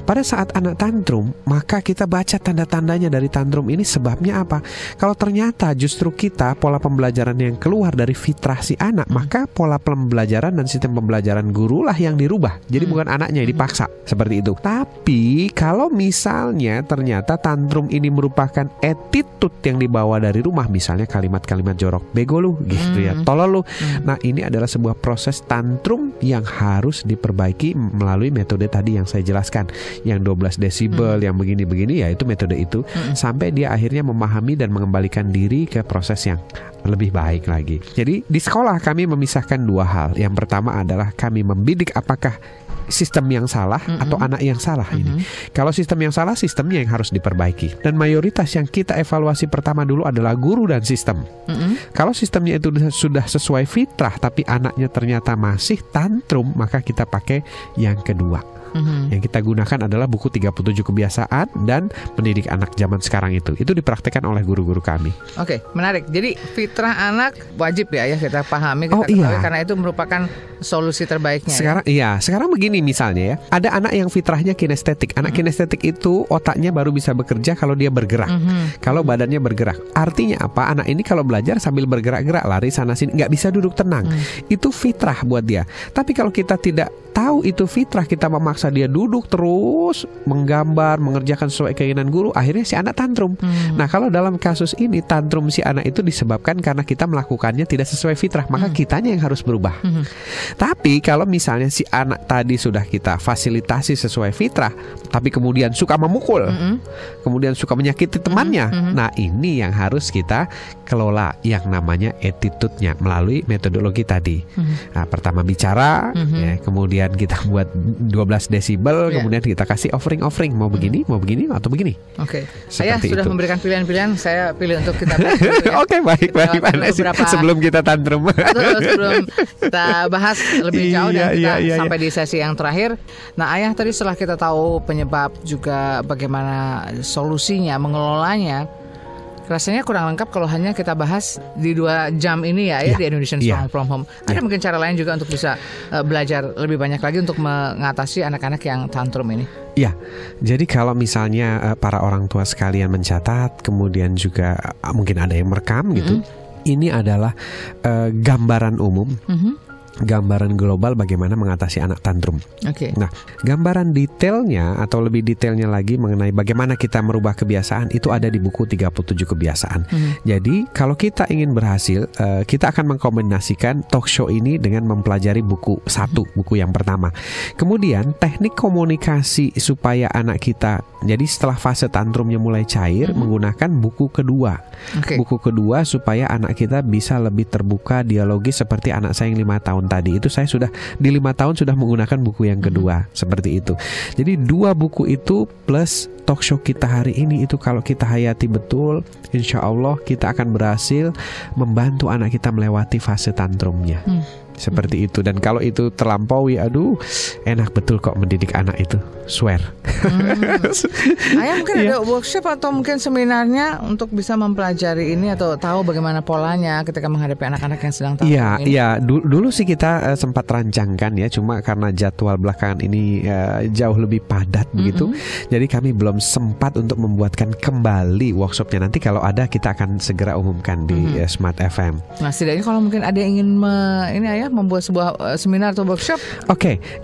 Pada saat anak tantrum, maka kita baca tanda-tandanya dari tantrum ini sebabnya apa. Kalau ternyata justru kita pola pembelajaran yang keluar dari fitrah si anak, maka pola pembelajaran dan sistem pembelajaran guru lah yang dirubah. Jadi bukan anaknya yang dipaksa seperti itu. Tapi kalau misalnya ternyata tantrum ini merupakan attitude yang dibawa dari rumah, misalnya kalimat-kalimat jorok, bego lu gitu ya, tolol lu. Nah, ini adalah sebuah proses tantrum yang harus diperbaiki melalui metode tadi yang saya jelaskan, yang 12 desibel, yang begini-begini, ya itu metode itu, sampai dia akhirnya memahami dan mengembalikan diri ke proses yang lebih baik lagi. Jadi di sekolah kami memisahkan dua hal. Yang pertama adalah kami membidik apakah sistem yang salah atau anak yang salah ini. Kalau sistem yang salah, sistemnya yang harus diperbaiki. Dan mayoritas yang kita evaluasi pertama dulu adalah guru dan sistem. Kalau sistemnya itu sudah sesuai fitrah, tapi anaknya ternyata masih tantrum, maka kita pakai yang kedua. Yang kita gunakan adalah buku 37 kebiasaan dan mendidik anak zaman sekarang itu. Itu dipraktekkan oleh guru-guru kami. Oke, menarik. Jadi fitrah anak wajib ya kita pahami, kita ketahui, karena itu merupakan solusi terbaiknya. Sekarang begini misalnya ya. Ada anak yang fitrahnya kinestetik. Anak kinestetik itu otaknya baru bisa bekerja kalau dia bergerak. Kalau badannya bergerak. Artinya apa? Anak ini kalau belajar sambil bergerak-gerak, lari sana sini, nggak bisa duduk tenang. Itu fitrah buat dia. Tapi kalau kita tidak tahu itu fitrah, kita memaksa dia duduk terus menggambar, mengerjakan sesuai keinginan guru, akhirnya si anak tantrum. Nah, kalau dalam kasus ini tantrum si anak itu disebabkan karena kita melakukannya tidak sesuai fitrah, maka kitanya yang harus berubah. Tapi kalau misalnya si anak tadi sudah kita fasilitasi sesuai fitrah, tapi kemudian suka memukul, kemudian suka menyakiti temannya, nah ini yang harus kita kelola, yang namanya attitude-nya melalui metodologi tadi. Nah, pertama bicara, ya, kemudian kita buat 12 desibel, kemudian kita kasih offering, mau begini, atau begini. Oke. Saya sudah memberikan pilihan-pilihan, saya pilih untuk kita bahas dulu ya. Oke, baik. Sebelum kita tantrum. Sebelum kita bahas lebih jauh dan kita sampai di sesi yang terakhir. Nah, Ayah, tadi setelah kita tahu penyebab juga bagaimana solusinya, mengelolanya, rasanya kurang lengkap kalau hanya kita bahas di 2 jam ini ya di Indonesian Strong from Home. Ada mungkin cara lain juga untuk bisa belajar lebih banyak lagi untuk mengatasi anak-anak yang tantrum ini. Ya, jadi kalau misalnya para orang tua sekalian mencatat, kemudian juga mungkin ada yang merekam gitu, ini adalah gambaran umum. Gambaran global bagaimana mengatasi anak tantrum. Nah, gambaran detailnya atau lebih detailnya lagi mengenai bagaimana kita merubah kebiasaan itu ada di buku 37 kebiasaan. Jadi, kalau kita ingin berhasil, kita akan mengkombinasikan talk show ini dengan mempelajari buku 1, buku yang pertama. Kemudian, teknik komunikasi supaya anak kita, jadi setelah fase tantrumnya mulai cair, menggunakan buku kedua. Buku kedua supaya anak kita bisa lebih terbuka, dialogis seperti anak saya yang 5 tahun tadi. Itu saya sudah di 5 tahun sudah menggunakan buku yang kedua, seperti itu. Jadi 2 buku itu plus talk show kita hari ini, itu kalau kita hayati betul, insya Allah kita akan berhasil membantu anak kita melewati fase tantrumnya. Seperti itu. Dan kalau itu terlampaui, aduh, enak betul kok mendidik anak itu, swear. Ayah mungkin ada workshop atau mungkin seminarnya untuk bisa mempelajari ini atau tahu bagaimana polanya ketika menghadapi anak-anak yang sedang tantrum ini. Iya, dulu sih kita sempat rancangkan ya, cuma karena jadwal belakangan ini jauh lebih padat begitu. Jadi kami belum sempat untuk membuatkan kembali workshopnya. Nanti kalau ada kita akan segera umumkan di Smart FM. Nah, setidaknya kalau mungkin ada yang ingin membuat sebuah seminar atau workshop.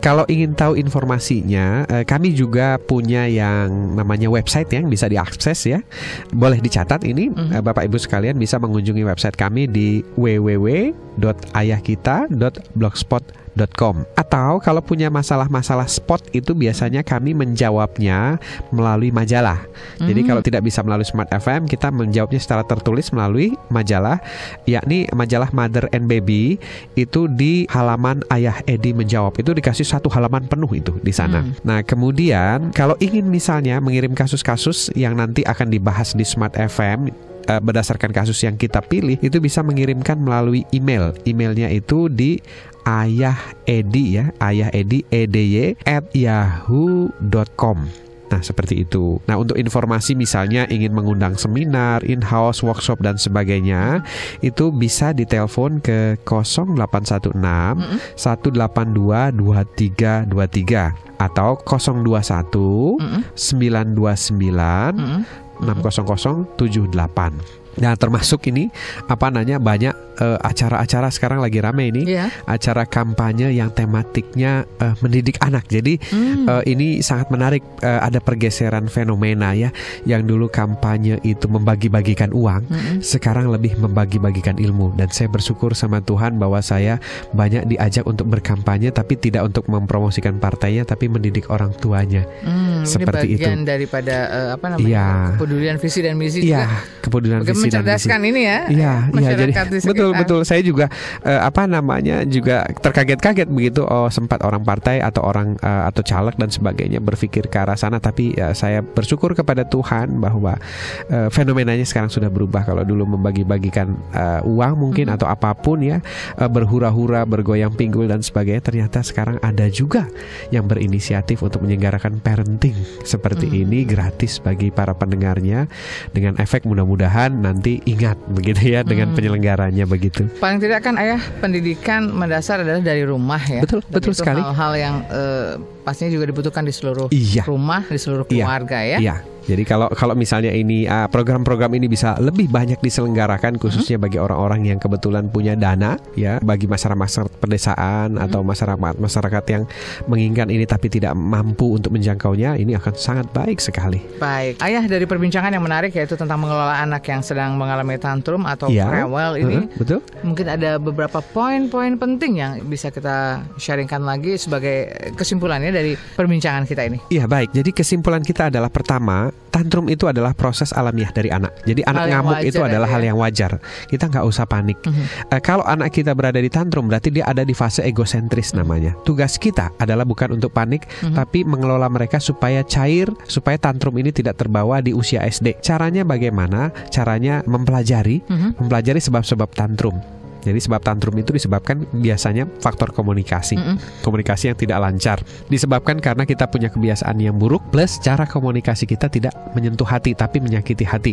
Kalau ingin tahu informasinya, kami juga punya yang namanya website yang bisa diakses ya. Boleh dicatat ini, Bapak Ibu sekalian bisa mengunjungi website kami di www.ayahkita.blogspot.com. Atau kalau punya masalah-masalah spot itu biasanya kami menjawabnya melalui majalah. Jadi kalau tidak bisa melalui Smart FM, kita menjawabnya secara tertulis melalui majalah, yakni majalah Mother and Baby. Itu di halaman Ayah Edi Menjawab, itu dikasih 1 halaman penuh itu di sana. Nah, kemudian kalau ingin misalnya mengirim kasus-kasus yang nanti akan dibahas di Smart FM berdasarkan kasus yang kita pilih, itu bisa mengirimkan melalui email. Emailnya itu di ayahedi@yahoo.com. Nah, seperti itu. Nah, untuk informasi misalnya ingin mengundang seminar, in-house, workshop dan sebagainya, itu bisa ditelepon ke 0816 182 2323 atau 021 929 60078. Nah, termasuk ini banyak acara-acara sekarang lagi rame ini, acara kampanye yang tematiknya mendidik anak. Jadi ini sangat menarik, ada pergeseran fenomena ya, yang dulu kampanye itu membagi-bagikan uang, sekarang lebih membagi-bagikan ilmu. Dan saya bersyukur sama Tuhan bahwa saya banyak diajak untuk berkampanye, tapi tidak untuk mempromosikan partainya, tapi mendidik orang tuanya. Seperti ini bagian itu. Daripada kepedulian visi dan misi juga. Kepedulian visi mencerdaskan ini ya. Jadi betul. Saya juga juga terkaget-kaget begitu. Sempat orang partai atau orang atau caleg dan sebagainya berpikir ke arah sana, tapi saya bersyukur kepada Tuhan bahwa fenomenanya sekarang sudah berubah. Kalau dulu membagi-bagikan uang mungkin atau apapun ya, berhura-hura, bergoyang pinggul dan sebagainya, ternyata sekarang ada juga yang berinisiatif untuk menyelenggarakan parenting seperti ini gratis bagi para pendengarnya, dengan efek mudah-mudahan nanti ingat begitu ya dengan penyelenggaranya begitu. Paling tidak kan Ayah, pendidikan mendasar adalah dari rumah ya. Betul sekali. Hal-hal yang pastinya juga dibutuhkan di seluruh rumah, di seluruh keluarga ya. Iya. Jadi kalau misalnya ini program-program ini bisa lebih banyak diselenggarakan, khususnya bagi orang-orang yang kebetulan punya dana ya, bagi masyarakat pedesaan atau masyarakat yang menginginkan ini tapi tidak mampu untuk menjangkaunya, ini akan sangat baik sekali. Baik, Ayah, dari perbincangan yang menarik yaitu tentang mengelola anak yang sedang mengalami tantrum atau rewel ini, betul. Mungkin ada beberapa poin-poin penting yang bisa kita sharingkan lagi sebagai kesimpulannya dari perbincangan kita ini. Iya, baik. Jadi kesimpulan kita adalah, pertama, tantrum itu adalah proses alamiah dari anak. Jadi anak ngamuk itu adalah hal yang wajar. Kita nggak usah panik. Kalau anak kita berada di tantrum, berarti dia ada di fase egosentris namanya. Tugas kita adalah bukan untuk panik, tapi mengelola mereka supaya cair, supaya tantrum ini tidak terbawa di usia SD. Caranya bagaimana? Caranya mempelajari sebab-sebab tantrum. Jadi sebab tantrum itu disebabkan biasanya faktor komunikasi. Komunikasi yang tidak lancar. Disebabkan karena kita punya kebiasaan yang buruk plus cara komunikasi kita tidak menyentuh hati tapi menyakiti hati.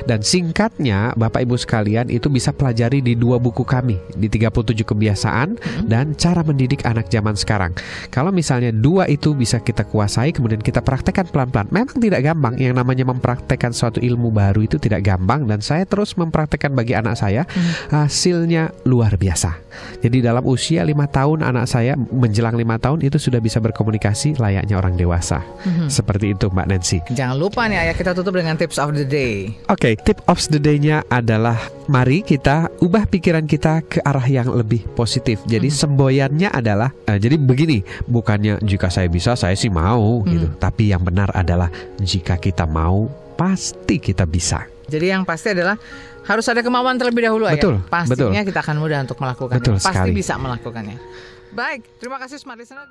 Dan singkatnya Bapak Ibu sekalian itu bisa pelajari di 2 buku kami, di 37 kebiasaan dan cara mendidik anak zaman sekarang. Kalau misalnya 2 itu bisa kita kuasai kemudian kita praktekkan pelan-pelan. Memang tidak gampang, yang namanya mempraktekkan suatu ilmu baru itu tidak gampang, dan saya terus mempraktekkan bagi anak saya. Hasilnya luar biasa. Jadi dalam usia 5 tahun anak saya menjelang 5 tahun itu sudah bisa berkomunikasi layaknya orang dewasa. Seperti itu Mbak Nancy. Jangan lupa nih Ayah, kita tutup dengan tips of the day. Oke, tip of the day-nya adalah mari kita ubah pikiran kita ke arah yang lebih positif. Jadi semboyannya adalah jadi begini, bukannya jika saya bisa saya sih mau gitu. Tapi yang benar adalah jika kita mau pasti kita bisa. Jadi yang pasti adalah harus ada kemauan terlebih dahulu. Betul, ya. Pastinya kita akan mudah untuk melakukannya. Betul Pasti sekali. bisa melakukannya. Baik, terima kasih Smart Listener.